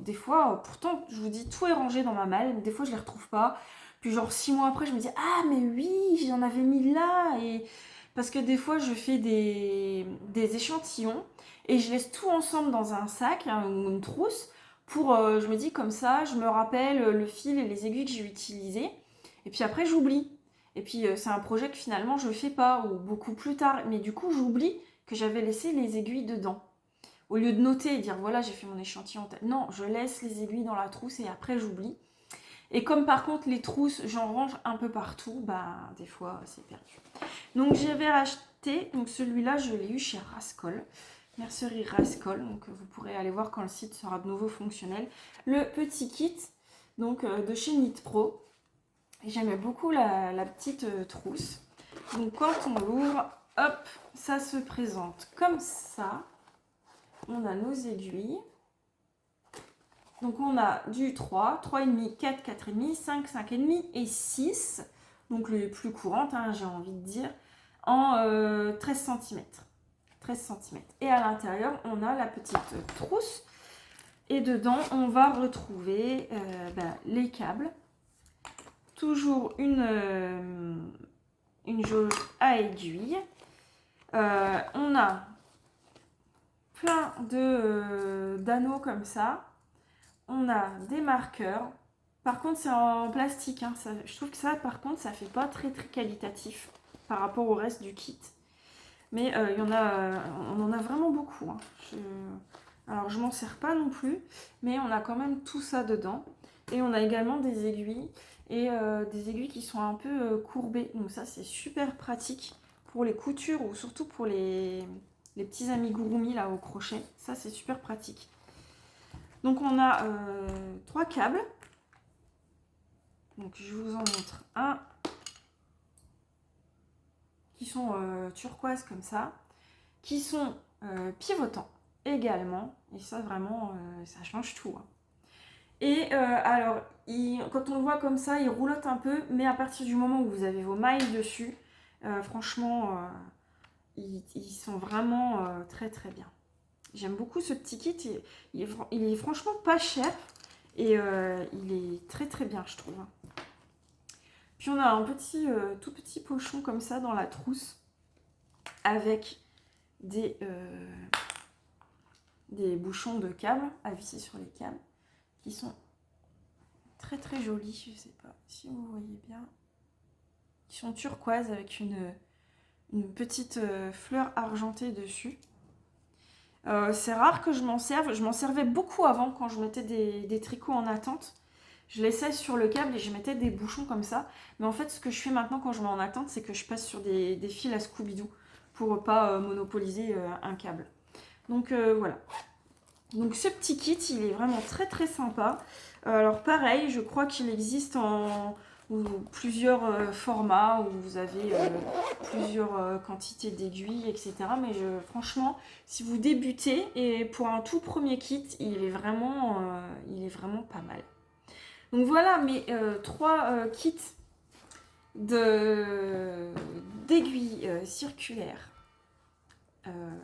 Des fois, pourtant, je vous dis, tout est rangé dans ma malle. Des fois, je les retrouve pas. Puis genre 6 mois après, je me dis, ah mais oui, j'en avais mis là. Et parce que des fois, je fais des échantillons et je laisse tout ensemble dans un sac hein, ou une trousse pour, je me dis comme ça, je me rappelle le fil et les aiguilles que j'ai utilisées. Et puis après, j'oublie. Et puis c'est un projet que finalement je fais pas ou beaucoup plus tard. Mais du coup, j'oublie que j'avais laissé les aiguilles dedans. Au lieu de noter et dire voilà, j'ai fait mon échantillon. Non, je laisse les aiguilles dans la trousse et après j'oublie. Et comme par contre les trousses, j'en range un peu partout, bah des fois c'est perdu. Donc j'avais racheté, donc celui-là je l'ai eu chez Rascol, Mercerie Rascol, donc vous pourrez aller voir quand le site sera de nouveau fonctionnel. Le petit kit donc de chez Knit Pro. J'aimais beaucoup la petite trousse. Donc quand on l'ouvre, hop, ça se présente comme ça. On a nos aiguilles. Donc on a du 3, 3,5, 4, 4,5, 5, 5,5 et 6. Donc les plus courantes, hein, j'ai envie de dire, en 13 cm. 13 cm. Et à l'intérieur, on a la petite trousse. Et dedans, on va retrouver les câbles. Toujours une jauge à aiguille. On a plein d'anneaux comme ça. On a des marqueurs. Par contre, c'est en plastique. Hein. Je trouve que ça, par contre, ça fait pas très qualitatif par rapport au reste du kit. Mais il y en a, on en a vraiment beaucoup. Hein. Alors, je m'en sers pas non plus, mais on a quand même tout ça dedans. Et on a également des aiguilles et des aiguilles qui sont un peu courbées. Donc ça, c'est super pratique pour les coutures ou surtout pour les petits amigurumi là au crochet. Ça, c'est super pratique. Donc on a 3 câbles. Donc je vous en montre un qui sont turquoise comme ça, qui sont pivotants également. Et ça vraiment, ça change tout. Hein. Et alors, quand on le voit comme ça, il roulotte un peu, mais à partir du moment où vous avez vos mailles dessus, franchement, ils sont vraiment très bien. J'aime beaucoup ce petit kit, il est franchement pas cher et il est très bien, je trouve. Puis on a un tout petit pochon comme ça dans la trousse avec des bouchons de câbles à visser sur les câbles qui sont très jolis, je sais pas si vous voyez bien. Qui sont turquoises avec une petite fleur argentée dessus. C'est rare que je m'en serve. Je m'en servais beaucoup avant quand je mettais des tricots en attente. Je laissais sur le câble et je mettais des bouchons comme ça. Mais en fait, ce que je fais maintenant quand je mets en attente, c'est que je passe sur des fils à Scooby-Doo pour pas monopoliser un câble. Donc voilà. Donc ce petit kit, il est vraiment très sympa. Alors pareil, je crois qu'il existe en plusieurs formats où vous avez plusieurs quantités d'aiguilles, etc. Mais franchement, si vous débutez et pour un tout premier kit, il est vraiment pas mal. Donc voilà mes 3 kits d'aiguilles circulaires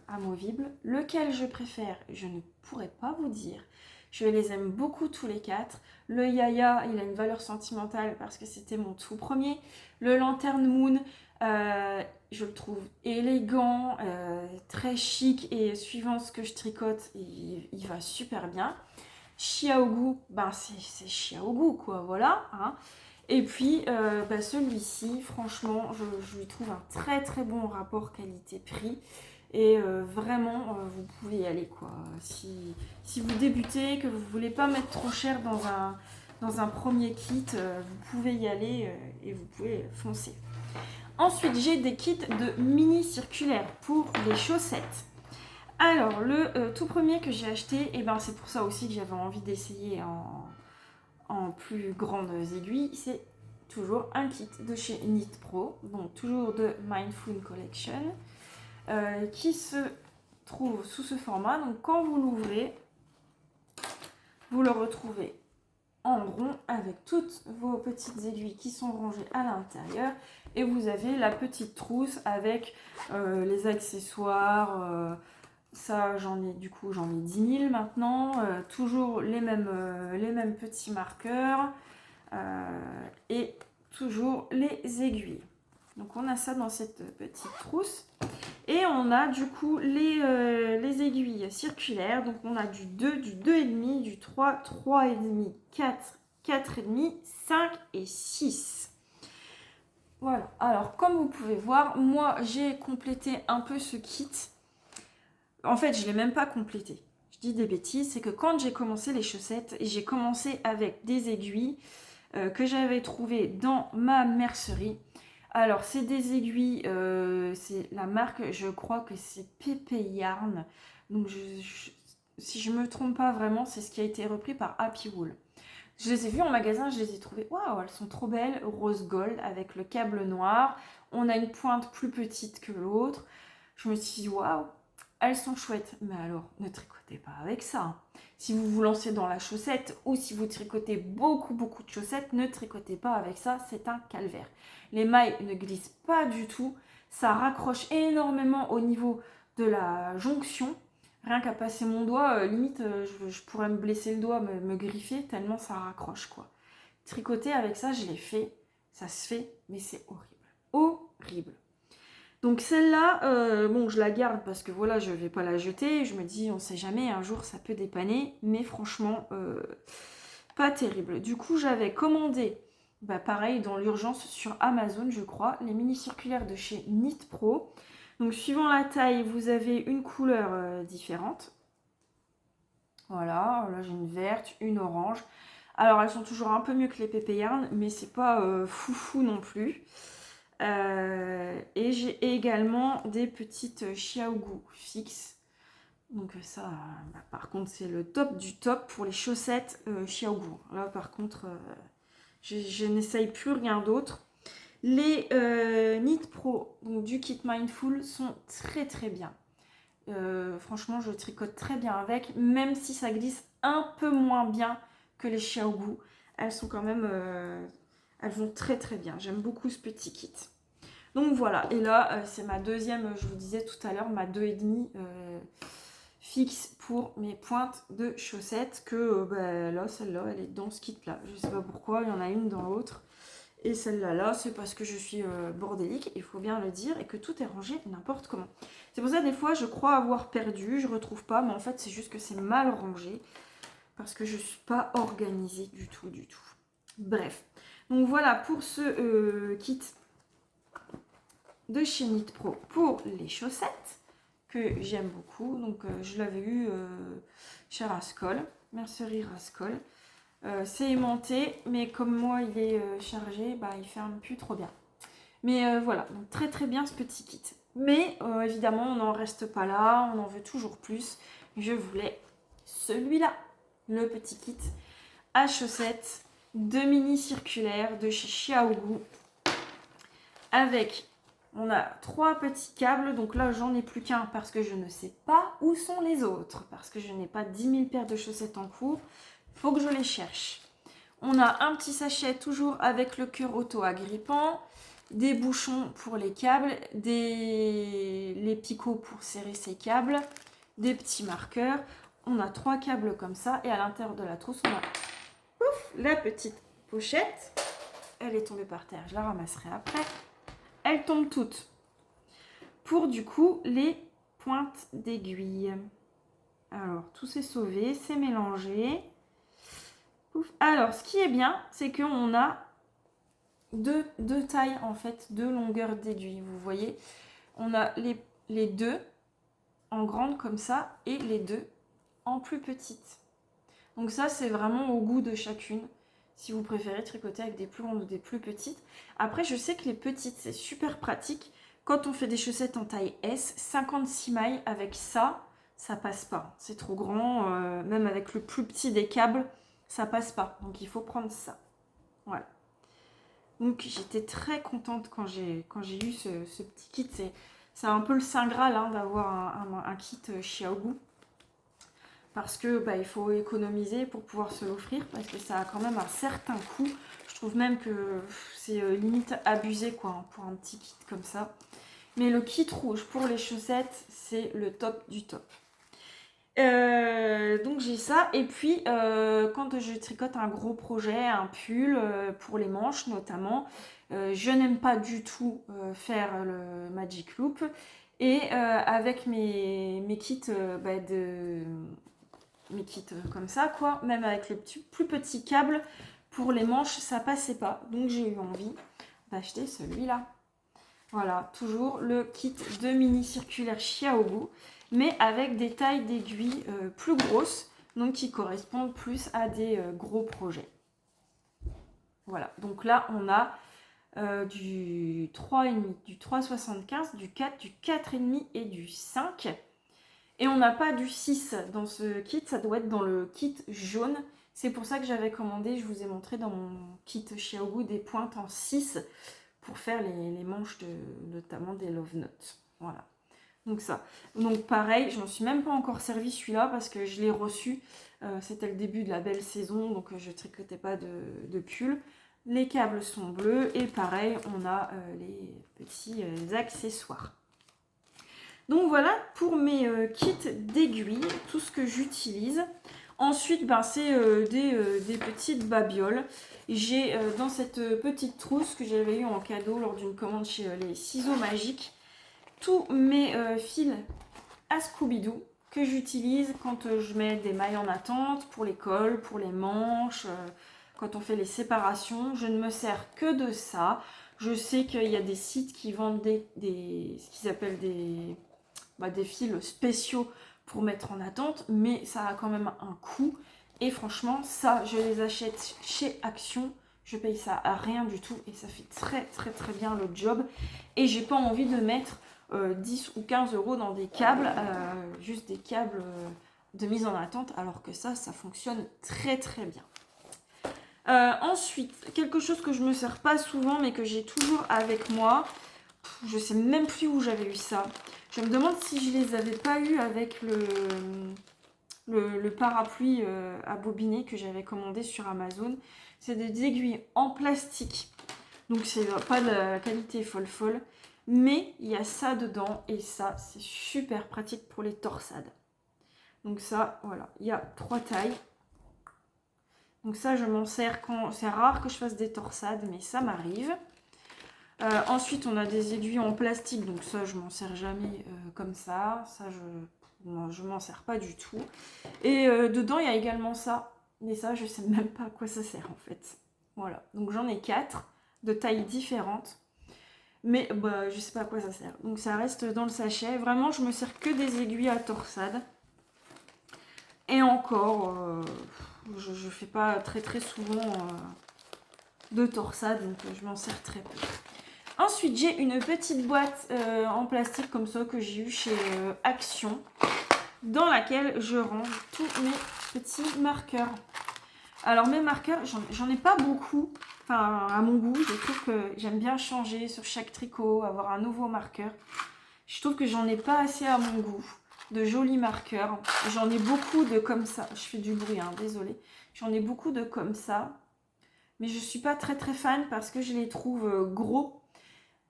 amovibles. Lequel je préfère, je ne pourrais pas vous dire. Je les aime beaucoup tous les 4. Le Yaya, il a une valeur sentimentale parce que c'était mon tout premier. Le Lantern Moon, je le trouve élégant, très chic et suivant ce que je tricote, il va super bien. Xiaogu, c'est Xiaogu quoi, voilà. Hein. Et puis celui-ci, franchement, je lui trouve un très bon rapport qualité-prix. Et vraiment, vous pouvez y aller quoi. Si vous débutez, que vous ne voulez pas mettre trop cher dans un premier kit, vous pouvez y aller et vous pouvez foncer. Ensuite, j'ai des kits de mini circulaires pour les chaussettes. Alors, le tout premier que j'ai acheté, c'est pour ça aussi que j'avais envie d'essayer en plus grandes aiguilles, c'est toujours un kit de chez Knit Pro, donc toujours de Mindful Collection. Qui se trouve sous ce format. Donc quand vous l'ouvrez, vous le retrouvez en rond avec toutes vos petites aiguilles qui sont rangées à l'intérieur et vous avez la petite trousse avec les accessoires. Ça j'en ai 10 000 maintenant. Toujours les mêmes petits marqueurs et toujours les aiguilles. Donc on a ça dans cette petite trousse. Et on a du coup les aiguilles circulaires. Donc on a du 2, du 2,5, du 3, 3,5, 4, 4,5, 5 et 6. Voilà. Alors comme vous pouvez voir, moi j'ai complété un peu ce kit. En fait, je ne l'ai même pas complété. Je dis des bêtises. C'est que quand j'ai commencé les chaussettes, j'ai commencé avec des aiguilles que j'avais trouvé dans ma mercerie. Alors, c'est des aiguilles, c'est la marque, je crois que c'est Pépé Yarn. Donc, si je me trompe pas vraiment, c'est ce qui a été repris par Happy Wool. Je les ai vues en magasin, je les ai trouvées, waouh, elles sont trop belles, rose gold avec le câble noir. On a une pointe plus petite que l'autre. Je me suis dit, waouh, elles sont chouettes. Mais alors, ne tricotez pas avec ça. Si vous vous lancez dans la chaussette ou si vous tricotez beaucoup de chaussettes, ne tricotez pas avec ça, c'est un calvaire. Les mailles ne glissent pas du tout, ça raccroche énormément au niveau de la jonction. Rien qu'à passer mon doigt, limite, je pourrais me blesser le doigt, me griffer, tellement ça raccroche, quoi. Tricoter avec ça, je l'ai fait, ça se fait, mais c'est horrible. Horrible. Donc celle-là, bon, je la garde parce que voilà, je vais pas la jeter. Je me dis, on sait jamais, un jour ça peut dépanner. Mais franchement, pas terrible. Du coup, j'avais commandé, pareil, dans l'urgence sur Amazon, je crois, les mini circulaires de chez Knit Pro. Donc suivant la taille, vous avez une couleur différente. Voilà, là j'ai une verte, une orange. Alors elles sont toujours un peu mieux que les Pépé Yarn, mais c'est pas foufou non plus. Et j'ai également des petites Xiaogu fixes. Donc ça, par contre, c'est le top du top pour les chaussettes Xiaogu. Là, par contre, je n'essaye plus rien d'autre. Les Knit Pro, donc du kit Mindful, sont très très bien. Franchement, je tricote très bien avec, même si ça glisse un peu moins bien que les Xiaogu. Elles sont quand même... elles vont très très bien. J'aime beaucoup ce petit kit. Donc voilà, et là, c'est ma deuxième, je vous disais tout à l'heure, ma 2,5 fixe pour mes pointes de chaussettes. Que là, celle-là, elle est dans ce kit-là. Je sais pas pourquoi, il y en a une dans l'autre. Et celle-là, là, c'est parce que je suis bordélique, il faut bien le dire, et que tout est rangé n'importe comment. C'est pour ça, des fois, je crois avoir perdu, je retrouve pas, mais en fait, c'est juste que c'est mal rangé. Parce que je suis pas organisée du tout, du tout. Bref. Donc voilà pour ce kit de chez Knit Pro pour les chaussettes que j'aime beaucoup. Donc je l'avais eu chez Rascol, mercerie Rascol. C'est aimanté, mais comme moi il est chargé, il ferme plus trop bien. Mais voilà, donc très très bien ce petit kit. Mais évidemment on n'en reste pas là, on en veut toujours plus. Je voulais celui-là, le petit kit à chaussettes de mini circulaire de chez Xiaogu avec... On a 3 petits câbles, donc là j'en ai plus qu'un parce que je ne sais pas où sont les autres, parce que je n'ai pas 10 000 paires de chaussettes en cours, il faut que je les cherche. On a un petit sachet toujours avec le cœur auto-agrippant, des bouchons pour les câbles, les picots pour serrer ces câbles, des petits marqueurs. On a 3 câbles comme ça et à l'intérieur de la trousse on a la petite pochette. Elle est tombée par terre, je la ramasserai après. Elles tombent toutes pour du coup les pointes d'aiguille. Alors tout s'est sauvé, c'est mélangé. Ouf. Alors ce qui est bien, c'est qu'on a deux tailles en fait, 2 longueurs d'aiguille. Vous voyez, on a les 2 en grande comme ça et les 2 en plus petite. Donc ça c'est vraiment au goût de chacune. Si vous préférez tricoter avec des plus grandes ou des plus petites. Après, je sais que les petites, c'est super pratique. Quand on fait des chaussettes en taille S, 56 mailles, avec ça, ça passe pas. C'est trop grand. Même avec le plus petit des câbles, ça passe pas. Donc, il faut prendre ça. Voilà. Donc, j'étais très contente quand j'ai eu ce petit kit. C'est un peu le Saint Graal d'avoir un kit Xiaogu. Parce que il faut économiser pour pouvoir se l'offrir, parce que ça a quand même un certain coût. Je trouve même que c'est limite abusé quoi, pour un petit kit comme ça. Mais le kit rouge pour les chaussettes, c'est le top du top. Donc j'ai ça. Et puis quand je tricote un gros projet, un pull pour les manches notamment, je n'aime pas du tout faire le Magic Loop. Et avec mes kits mes kits comme ça quoi, même avec le plus petit câble pour les manches ça passait pas, donc j'ai eu envie d'acheter celui-là. Voilà, toujours le kit de mini circulaire Xiaogu, mais avec des tailles d'aiguilles plus grosses, donc qui correspondent plus à des gros projets. Voilà, donc là on a du 3,5, du 3,75, du 4, du 4,5 et du 5. Et on n'a pas du 6 dans ce kit, ça doit être dans le kit jaune. C'est pour ça que j'avais commandé, je vous ai montré dans mon kit Xiaogu des pointes en 6 pour faire les manches notamment des Love Notes. Voilà. Donc ça. Donc pareil, je m'en suis même pas encore servi celui-là parce que je l'ai reçu. C'était le début de la belle saison, donc je tricotais pas de pull. Les câbles sont bleus et pareil, on a les petits accessoires. Donc voilà pour mes kits d'aiguilles, tout ce que j'utilise. Ensuite, ben, c'est des petites babioles. J'ai dans cette petite trousse que j'avais eu en cadeau lors d'une commande chez les ciseaux magiques, tous mes fils à Scooby-Doo que j'utilise quand je mets des mailles en attente, pour les cols, pour les manches, quand on fait les séparations. Je ne me sers que de ça. Je sais qu'il y a des sites qui vendent ce qu'ils appellent des fils spéciaux pour mettre en attente, mais ça a quand même un coût. Et franchement, ça, je les achète chez Action. Je paye ça à rien du tout et ça fait très très très bien le job. Et j'ai pas envie de mettre 10 ou 15 euros dans des câbles, juste des câbles de mise en attente, alors que ça fonctionne très très bien. Ensuite, quelque chose que je me sers pas souvent mais que j'ai toujours avec moi, je sais même plus où j'avais eu ça. Je me demande si je les avais pas eu avec le parapluie à bobiner que j'avais commandé sur Amazon. C'est des aiguilles en plastique. Donc c'est pas de la qualité folle. Mais il y a ça dedans et ça c'est super pratique pour les torsades. Donc ça, voilà, il y a 3 tailles. Donc ça je m'en sers quand... C'est rare que je fasse des torsades mais ça m'arrive. Ensuite, on a des aiguilles en plastique, donc ça, je m'en sers jamais comme ça. Ça, je m'en sers pas du tout. Et dedans, il y a également ça. Mais ça, je sais même pas à quoi ça sert en fait. Voilà, donc j'en ai 4 de tailles différentes. Mais bah, je sais pas à quoi ça sert. Donc ça reste dans le sachet. Vraiment, je me sers que des aiguilles à torsade. Et encore, je fais pas très très souvent de torsade, donc je m'en sers très peu. Ensuite, j'ai une petite boîte en plastique comme ça que j'ai eu chez Action, dans laquelle je range tous mes petits marqueurs. Alors mes marqueurs, j'en ai pas beaucoup, enfin à mon goût. Je trouve que j'aime bien changer sur chaque tricot, avoir un nouveau marqueur. Je trouve que j'en ai pas assez à mon goût, de jolis marqueurs. J'en ai beaucoup de comme ça. Je fais du bruit, hein, désolée. J'en ai beaucoup de comme ça, mais je suis pas très très fan parce que je les trouve gros.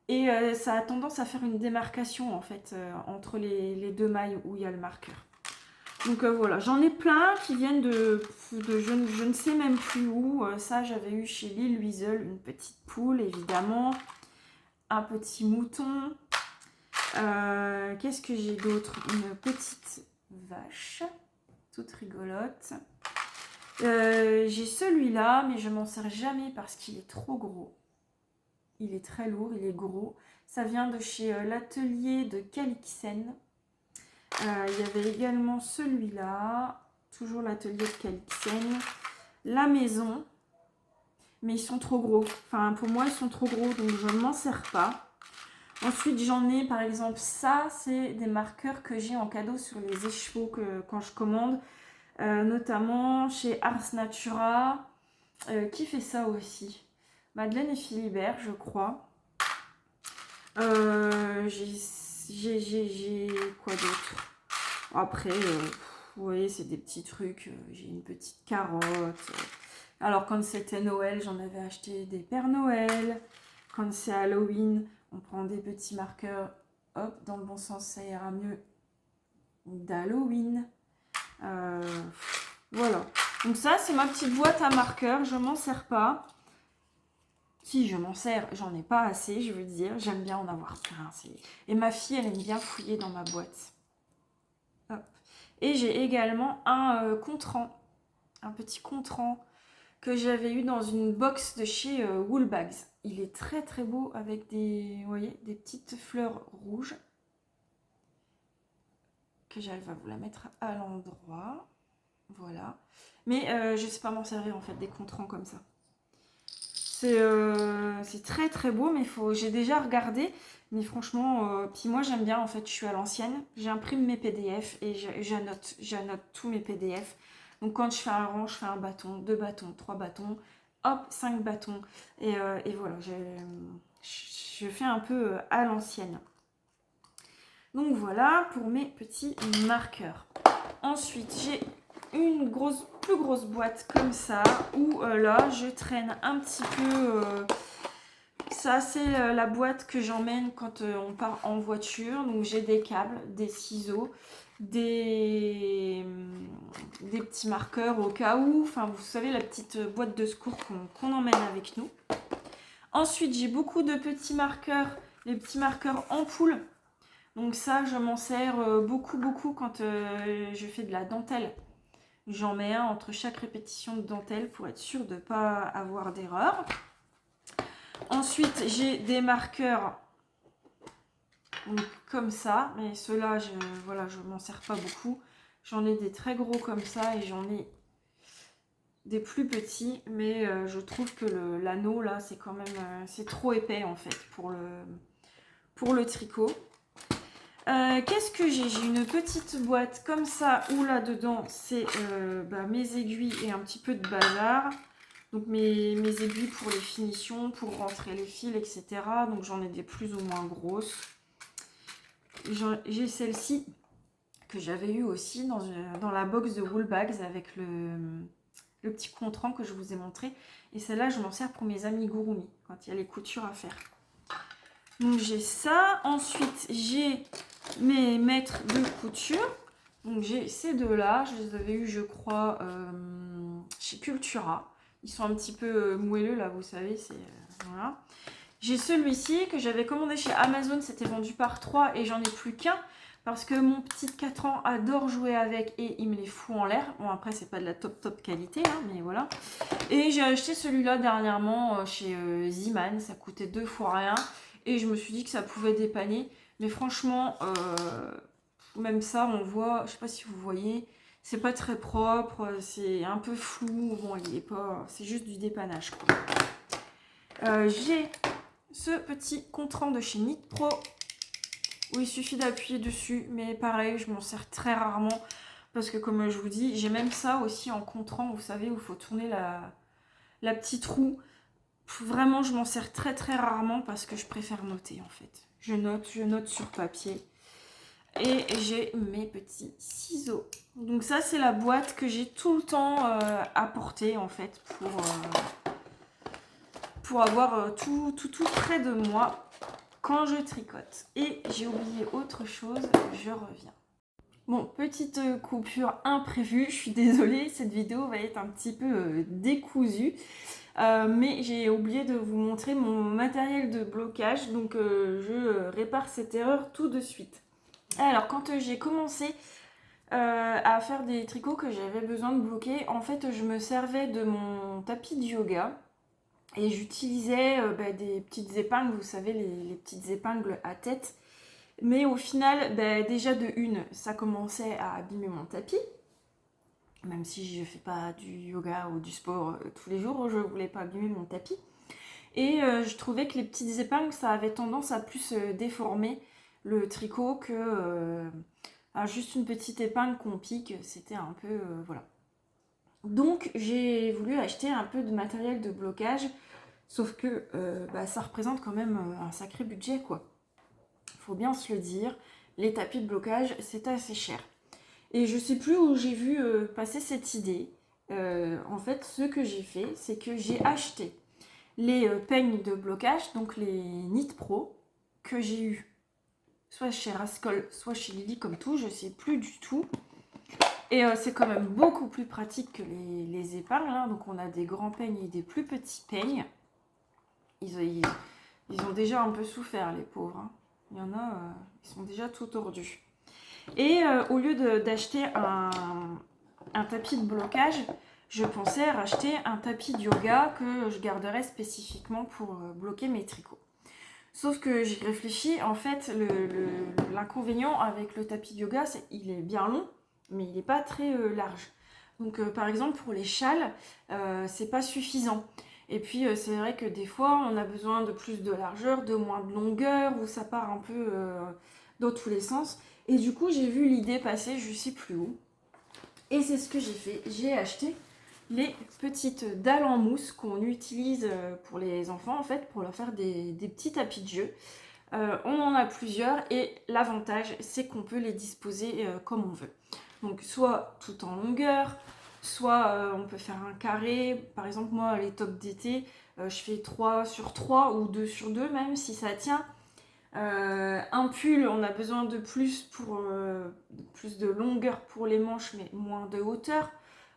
Et ça a tendance à faire une démarcation en fait entre les deux mailles où il y a le marqueur. Donc voilà, j'en ai plein qui viennent de je ne sais même plus où. Ça, j'avais eu chez Lille Luiseul une petite poule évidemment, un petit mouton. Qu'est-ce que j'ai d'autre? Une petite vache, toute rigolote. J'ai celui-là, mais je m'en sers jamais parce qu'il est trop gros. Il est très lourd, il est gros. Ça vient de chez l'atelier de Calixen. Il y avait également celui-là. Toujours l'atelier de Calixen. La maison. Mais ils sont trop gros. Enfin, pour moi, ils sont trop gros, donc je ne m'en sers pas. Ensuite, j'en ai, par exemple, ça, c'est des marqueurs que j'ai en cadeau sur les écheveaux quand je commande. Notamment chez Ars Natura. Qui fait ça aussi? Madeleine et Philibert, je crois. J'ai quoi d'autre? Après, vous voyez, c'est des petits trucs. J'ai une petite carotte. Alors, quand c'était Noël, j'en avais acheté des Pères Noël. Quand c'est Halloween, on prend des petits marqueurs. Hop, dans le bon sens, ça ira mieux. D'Halloween. Voilà. Donc ça, c'est ma petite boîte à marqueurs. Je m'en sers pas. Si je m'en sers, j'en ai pas assez, je veux dire. J'aime bien en avoir plein. Et ma fille, elle aime bien fouiller dans ma boîte. Hop. Et j'ai également un contrant, un petit contrant que j'avais eu dans une box de chez Woolbags. Il est très très beau avec vous voyez, des petites fleurs rouges. Que j'arrive à vous la mettre à l'endroit. Voilà. Mais je sais pas m'en servir en fait des contrans comme ça. C'est très très beau, mais j'ai déjà regardé. Mais franchement, puis moi j'aime bien, en fait, je suis à l'ancienne. J'imprime mes PDF et j'annote tous mes PDF. Donc quand je fais un rang, je fais un bâton, 2 bâtons, 3 bâtons, hop, 5 bâtons. Et voilà, je fais un peu à l'ancienne. Donc voilà pour mes petits marqueurs. Ensuite, j'ai une plus grosse boîte comme ça, où là, je traîne un petit peu... ça, c'est la boîte que j'emmène quand on part en voiture. Donc j'ai des câbles, des ciseaux, des petits marqueurs au cas où. Enfin, vous savez, la petite boîte de secours qu'on emmène avec nous. Ensuite, j'ai beaucoup de petits marqueurs, les petits marqueurs ampoules. Donc ça, je m'en sers beaucoup quand je fais de la dentelle. J'en mets un entre chaque répétition de dentelle pour être sûre de ne pas avoir d'erreur. Ensuite, j'ai des marqueurs comme ça, mais ceux-là, voilà, je m'en sers pas beaucoup. J'en ai des très gros comme ça et j'en ai des plus petits, mais je trouve que l'anneau là, c'est quand même c'est trop épais en fait pour le tricot. Qu'est-ce que j'ai? J'ai une petite boîte comme ça où là-dedans, c'est mes aiguilles et un petit peu de bazar. Donc mes aiguilles pour les finitions, pour rentrer les fils, etc. Donc j'en ai des plus ou moins grosses. J'ai celle-ci que j'avais eu aussi dans la box de Woolbags avec le petit contrant que je vous ai montré. Et celle-là, je m'en sers pour mes amigurumi quand il y a les coutures à faire. Donc j'ai ça. Ensuite, j'ai mes mètres de couture. Donc j'ai ces deux-là. Je les avais eu, je crois, chez Cultura. Ils sont un petit peu moelleux, là, vous savez. Voilà. J'ai celui-ci que j'avais commandé chez Amazon. C'était vendu par 3 et j'en ai plus qu'un. Parce que mon petit de 4 ans adore jouer avec et il me les fout en l'air. Bon, après, c'est pas de la top qualité, hein, mais voilà. Et j'ai acheté celui-là dernièrement chez Ziman. Ça coûtait 2 fois rien. Et je me suis dit que ça pouvait dépanner. Mais franchement, même ça, on voit, je sais pas si vous voyez, c'est pas très propre, c'est un peu flou. Bon, il est pas, c'est juste du dépannage, quoi. J'ai ce petit contrant de chez Knit Pro où il suffit d'appuyer dessus, mais pareil, je m'en sers très rarement parce que comme je vous dis, j'ai même ça aussi en contrant, vous savez, où il faut tourner la petite roue. Vraiment, je m'en sers très rarement parce que je préfère noter en fait. Je note sur papier. Et j'ai mes petits ciseaux. Donc ça, c'est la boîte que j'ai tout le temps à porter en fait pour avoir tout près de moi quand je tricote. Et j'ai oublié autre chose, je reviens. Bon, petite coupure imprévue, je suis désolée, cette vidéo va être un petit peu décousue. Mais j'ai oublié de vous montrer mon matériel de blocage, donc je répare cette erreur tout de suite. Alors, quand j'ai commencé à faire des tricots que j'avais besoin de bloquer, en fait, je me servais de mon tapis de yoga et j'utilisais des petites épingles, vous savez, les petites épingles à tête. Mais au final, déjà de une, ça commençait à abîmer mon tapis. Même si je ne fais pas du yoga ou du sport tous les jours, je ne voulais pas abîmer mon tapis. Et je trouvais que les petites épingles, ça avait tendance à plus déformer le tricot que juste une petite épingle qu'on pique. C'était un peu... voilà. Donc j'ai voulu acheter un peu de matériel de blocage, sauf que ça représente quand même un sacré budget, quoi. Faut bien se le dire, les tapis de blocage, c'est assez cher. Et je sais plus où j'ai vu passer cette idée. En fait, ce que j'ai fait, c'est que j'ai acheté les peignes de blocage, donc les Knit Pro, que j'ai eu soit chez Rascol, soit chez Lily comme tout, je sais plus du tout. Et c'est quand même beaucoup plus pratique que les épingles, hein. Donc on a des grands peignes et des plus petits peignes. Ils ont déjà un peu souffert, les pauvres, hein. Il y en a, ils sont déjà tout tordus. Et au lieu d'acheter un tapis de blocage, je pensais racheter un tapis de yoga que je garderais spécifiquement pour bloquer mes tricots. Sauf que j'ai réfléchi, en fait, l'inconvénient avec le tapis de yoga, c'est qu'il est bien long, mais il n'est pas très large. Donc par exemple, pour les châles, c'est pas suffisant. Et puis c'est vrai que des fois on a besoin de plus de largeur, de moins de longueur, ou ça part un peu dans tous les sens. Et du coup j'ai vu l'idée passer, je sais plus où. Et c'est ce que j'ai fait. J'ai acheté les petites dalles en mousse qu'on utilise pour les enfants en fait, pour leur faire des petits tapis de jeu. On en a plusieurs et l'avantage c'est qu'on peut les disposer comme on veut. Donc soit tout en longueur, soit on peut faire un carré. Par exemple moi les tops d'été, je fais 3 sur 3 ou 2 sur 2 même si ça tient. Un pull, on a besoin de plus pour plus de longueur pour les manches mais moins de hauteur.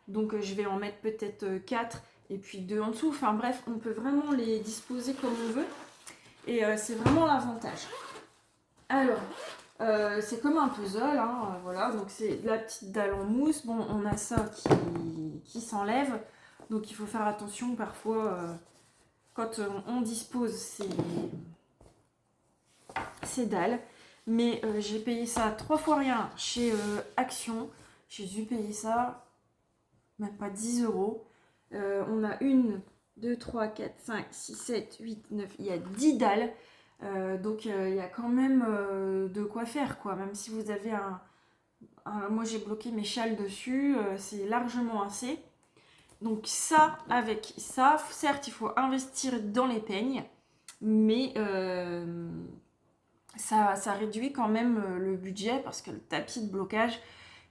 Donc je vais en mettre peut-être 4 et puis 2 en dessous. Enfin bref, on peut vraiment les disposer comme on veut. Et c'est vraiment l'avantage. Alors, c'est comme un puzzle, hein, voilà. Donc c'est de la petite dalle en mousse. Bon, on a ça qui s'enlève. Donc il faut faire attention parfois quand on dispose ces dalles. Mais j'ai payé ça 3 fois rien chez Action. J'ai dû payer ça même pas 10 euros. On a 1, 2, 3, 4, 5, 6, 7, 8, 9. Il y a 10 dalles. Donc il y a quand même de quoi faire, quoi. Même si vous avez moi j'ai bloqué mes châles dessus, c'est largement assez. Donc ça, avec ça, certes il faut investir dans les peignes, mais ça réduit quand même le budget parce que le tapis de blocage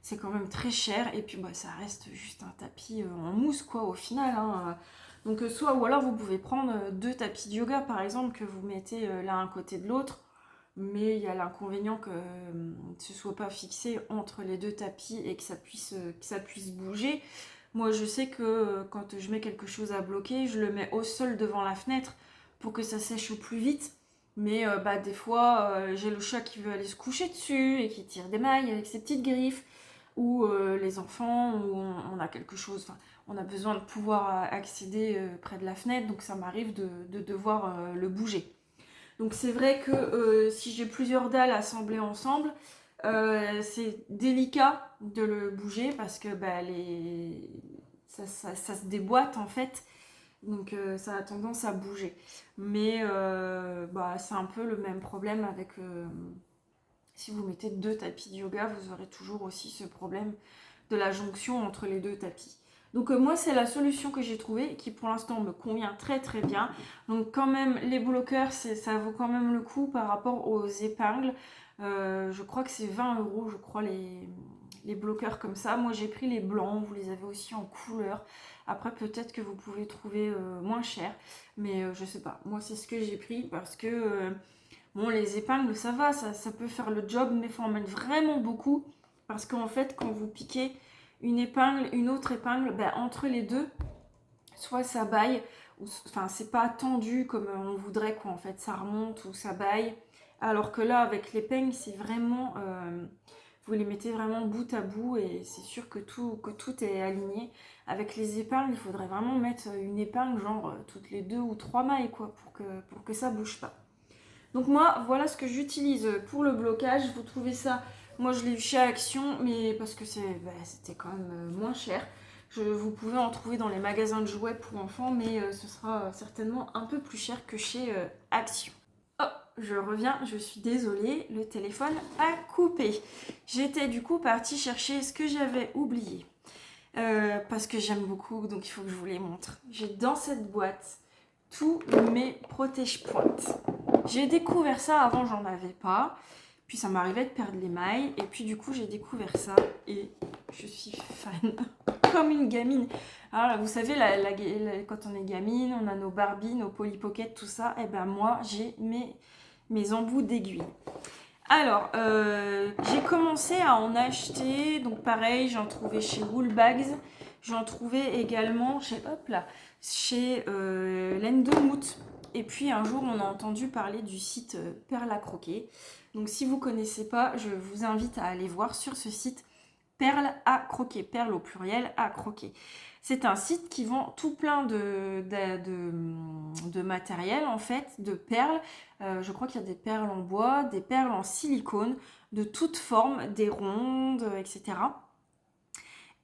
c'est quand même très cher et puis bah, ça reste juste un tapis en mousse quoi au final, hein. Donc soit ou alors vous pouvez prendre 2 tapis de yoga par exemple que vous mettez l'un à côté de l'autre, mais il y a l'inconvénient que ce ne soit pas fixé entre les 2 tapis et que ça puisse bouger. Moi je sais que quand je mets quelque chose à bloquer, je le mets au sol devant la fenêtre pour que ça sèche au plus vite. Mais bah, des fois, j'ai le chat qui veut aller se coucher dessus et qui tire des mailles avec ses petites griffes. Ou les enfants, ou on a quelque chose, enfin, on a besoin de pouvoir accéder près de la fenêtre, donc ça m'arrive de devoir le bouger. Donc c'est vrai que si j'ai plusieurs dalles assemblées ensemble, c'est délicat de le bouger parce que bah, ça se déboîte en fait, donc ça a tendance à bouger. Mais bah, c'est un peu le même problème avec si vous mettez 2 tapis de yoga, vous aurez toujours aussi ce problème de la jonction entre les 2 tapis. Donc moi, c'est la solution que j'ai trouvée qui pour l'instant me convient très très bien. Donc quand même, les bloqueurs, ça vaut quand même le coup par rapport aux épingles. Je crois que c'est 20 euros, je crois, les bloqueurs comme ça. Moi, j'ai pris les blancs, vous les avez aussi en couleur. Après, peut-être que vous pouvez trouver moins cher, mais je sais pas. Moi, c'est ce que j'ai pris parce que... bon, les épingles, ça va, ça peut faire le job, mais il faut en mettre vraiment beaucoup. Parce qu'en fait, quand vous piquez une épingle, une autre épingle, ben, entre les deux, soit ça baille, ou, enfin, c'est pas tendu comme on voudrait, quoi. En fait, ça remonte ou ça baille. Alors que là, avec les peignes, c'est vraiment... vous les mettez vraiment bout à bout et c'est sûr que tout est aligné. Avec les épingles, il faudrait vraiment mettre une épingle, genre toutes les 2 ou 3 mailles, quoi, pour que ça bouge pas. Donc moi, voilà ce que j'utilise pour le blocage. Vous trouvez ça, moi je l'ai eu chez Action, mais parce que c'était quand même moins cher. Vous pouvez en trouver dans les magasins de jouets pour enfants, mais ce sera certainement un peu plus cher que chez Action. Oh, je reviens, je suis désolée, le téléphone a coupé. J'étais du coup partie chercher ce que j'avais oublié. Parce que j'aime beaucoup, donc il faut que je vous les montre. J'ai dans cette boîte tous mes protège-pointes. J'ai découvert ça, avant j'en avais pas, puis ça m'arrivait de perdre les mailles, et puis du coup j'ai découvert ça, et je suis fan, comme une gamine. Alors vous savez, quand on est gamine, on a nos Barbie, nos Polly Pocket, tout ça, et ben moi j'ai mes embouts d'aiguilles. Alors, j'ai commencé à en acheter, donc pareil, j'en trouvais chez Woolbags, j'en trouvais également chez Lendomout. Et puis un jour, on a entendu parler du site Perle à croquer. Donc si vous ne connaissez pas, je vous invite à aller voir sur ce site Perle à croquer, perle au pluriel à croquer. C'est un site qui vend tout plein de matériel, en fait, de perles. Je crois qu'il y a des perles en bois, des perles en silicone, de toutes formes, des rondes, etc.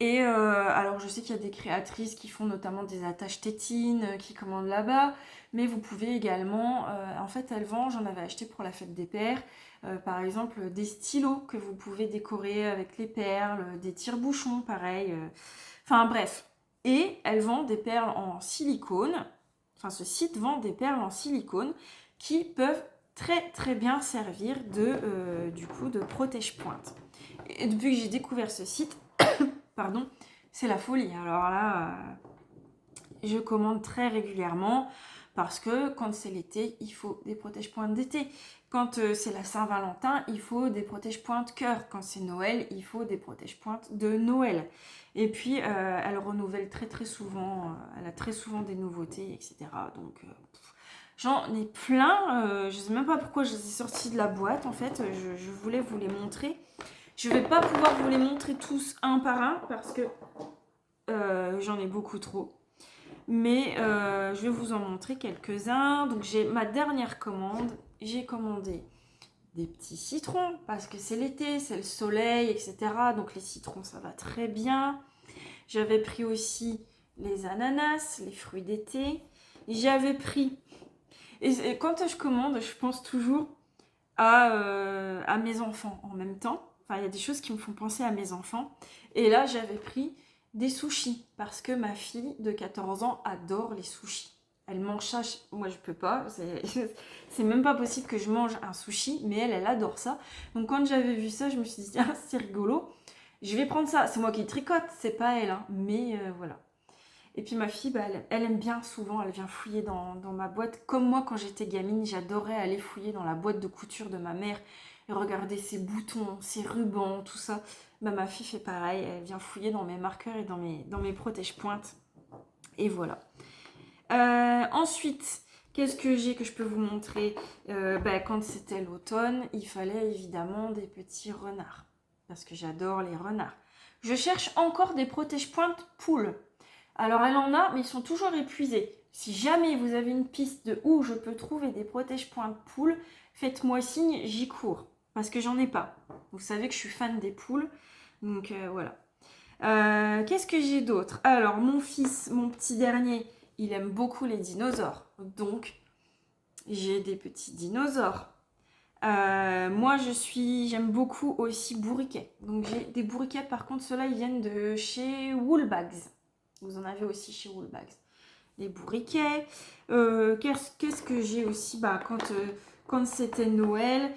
Et alors je sais qu'il y a des créatrices qui font notamment des attaches tétines, qui commandent là-bas, mais vous pouvez également, en fait elles vendent, j'en avais acheté pour la fête des pères, par exemple des stylos que vous pouvez décorer avec les perles, des tire-bouchons pareil, enfin bref. Et elles vendent des perles en silicone, enfin ce site vend des perles en silicone qui peuvent très très bien servir du coup de protège-pointe. Et depuis que j'ai découvert ce site, pardon, c'est la folie. Alors là, je commande très régulièrement parce que quand c'est l'été, il faut des protège-pointes d'été. Quand c'est la Saint-Valentin, il faut des protège-pointes cœur. Quand c'est Noël, il faut des protège-pointes de Noël. Et puis, elle renouvelle très très souvent, elle a très souvent des nouveautés, etc. Donc, j'en ai plein. Je ne sais même pas pourquoi je les ai sortis de la boîte. En fait, je voulais vous les montrer. Je ne vais pas pouvoir vous les montrer tous un par un parce que j'en ai beaucoup trop. Mais je vais vous en montrer quelques-uns. Donc j'ai ma dernière commande. J'ai commandé des petits citrons parce que c'est l'été, c'est le soleil, etc. Donc les citrons, ça va très bien. J'avais pris aussi les ananas, les fruits d'été. J'avais pris... Et quand je commande, je pense toujours à mes enfants en même temps. Enfin, il y a des choses qui me font penser à mes enfants. Et là, j'avais pris des sushis parce que ma fille de 14 ans adore les sushis. Elle mange ça, moi je peux pas, c'est même pas possible que je mange un sushi, mais elle adore ça. Donc quand j'avais vu ça, je me suis dit, tiens, c'est rigolo, je vais prendre ça. C'est moi qui tricote, c'est pas elle, hein, mais voilà. Et puis ma fille, bah, elle aime bien souvent, elle vient fouiller dans ma boîte. Comme moi, quand j'étais gamine, j'adorais aller fouiller dans la boîte de couture de ma mère et regarder ses boutons, ses rubans, tout ça. Bah, ma fille fait pareil, elle vient fouiller dans mes marqueurs et dans mes protège-pointes. Et voilà. Ensuite, qu'est-ce que j'ai que je peux vous montrer quand c'était l'automne, il fallait évidemment des petits renards. Parce que j'adore les renards. Je cherche encore des protège-pointes poules. Alors elle en a, mais ils sont toujours épuisés. Si jamais vous avez une piste de où je peux trouver des protège-pointes poules, faites-moi signe, j'y cours. Parce que j'en ai pas. Vous savez que je suis fan des poules. Donc voilà. Qu'est-ce que j'ai d'autre? Alors mon fils, mon petit dernier, il aime beaucoup les dinosaures. Donc j'ai des petits dinosaures. Moi j'aime beaucoup aussi bourriquet. Donc j'ai des bourriquets, par contre ceux-là ils viennent de chez Woolbags. Vous en avez aussi chez Woolbags. Les bourriquets. Qu'est-ce que j'ai aussi quand c'était Noël,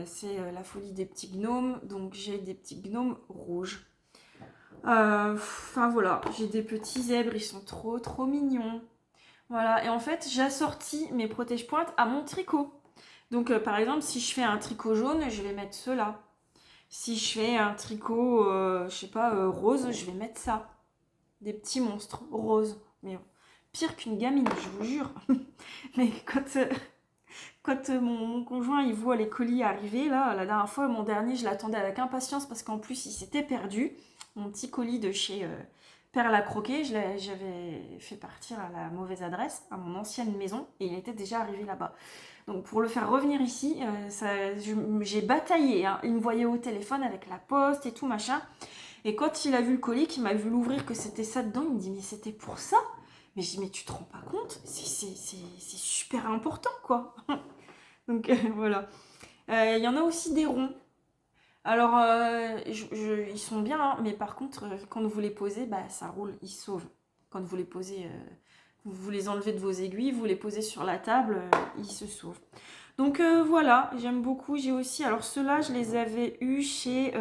c'est la folie des petits gnomes. Donc j'ai des petits gnomes rouges. Enfin voilà, j'ai des petits zèbres, ils sont trop trop mignons. Voilà, et en fait j'assortis mes protège-pointes à mon tricot. Donc par exemple, si je fais un tricot jaune, je vais mettre ceux-là. Si je fais un tricot, je sais pas, rose, je vais mettre ça. Des petits monstres roses. Mais pire qu'une gamine, je vous jure. Mais quand mon conjoint il voit les colis arriver, là, la dernière fois, mon dernier, je l'attendais avec impatience parce qu'en plus, il s'était perdu. Mon petit colis de chez Perle à croquer, j'avais fait partir à la mauvaise adresse, à mon ancienne maison, et il était déjà arrivé là-bas. Donc pour le faire revenir ici, j'ai bataillé. Hein. Il me voyait au téléphone avec la poste et tout, machin. Et quand il a vu le colis, qu'il m'a vu l'ouvrir, que c'était ça dedans, il me dit « Mais c'était pour ça ?» Mais je dis « Mais tu te rends pas compte? C'est super important, quoi !» Donc voilà. Il y en a aussi des ronds. Alors, ils sont bien, hein, mais par contre, quand vous les posez, bah, ça roule, ils sauvent. Quand vous les posez, vous les enlevez de vos aiguilles, vous les posez sur la table, ils se sauvent. Donc voilà, j'aime beaucoup. J'ai aussi, alors ceux-là, je les avais eus chez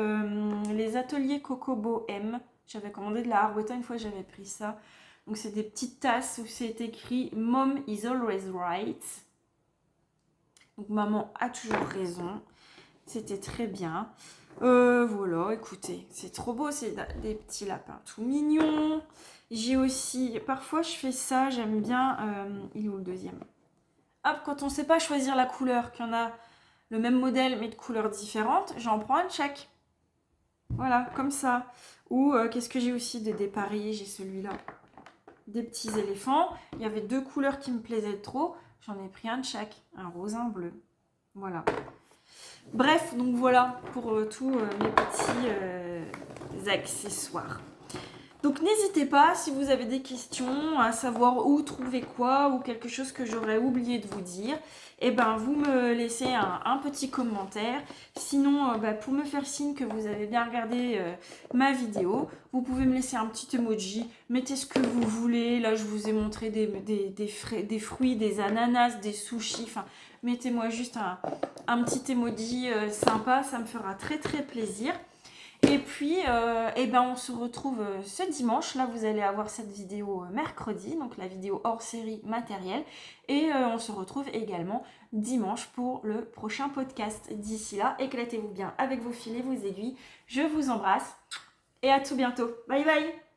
les ateliers Cocobo M. J'avais commandé de la Harwetta, une fois j'avais pris ça. Donc c'est des petites tasses où c'est écrit « Mom is always right ». Donc maman a toujours raison. C'était très bien. Voilà, écoutez, c'est trop beau, c'est des petits lapins tout mignons. J'ai aussi, parfois je fais ça, j'aime bien, il est où le deuxième? Hop, quand on ne sait pas choisir la couleur, qu'il y en a le même modèle mais de couleurs différentes, j'en prends un de chaque. Voilà, comme ça. Ou qu'est-ce que j'ai aussi de dépareillé? J'ai celui-là. Des petits éléphants. Il y avait deux couleurs qui me plaisaient trop. J'en ai pris un de chaque. Un rose, un bleu. Voilà. Bref, donc voilà pour tous mes petits accessoires. Donc n'hésitez pas, si vous avez des questions, à savoir où trouver quoi ou quelque chose que j'aurais oublié de vous dire, et ben vous me laissez un petit commentaire. Sinon, pour me faire signe que vous avez bien regardé ma vidéo, vous pouvez me laisser un petit emoji, mettez ce que vous voulez. Là, je vous ai montré des fruits, des ananas, des sushis, enfin, mettez-moi juste un petit emoji sympa, ça me fera très très plaisir. Et puis, on se retrouve ce dimanche. Là, vous allez avoir cette vidéo mercredi, donc la vidéo hors série matérielle. Et on se retrouve également dimanche pour le prochain podcast. D'ici là, éclatez-vous bien avec vos filets, vos aiguilles. Je vous embrasse et à tout bientôt. Bye bye!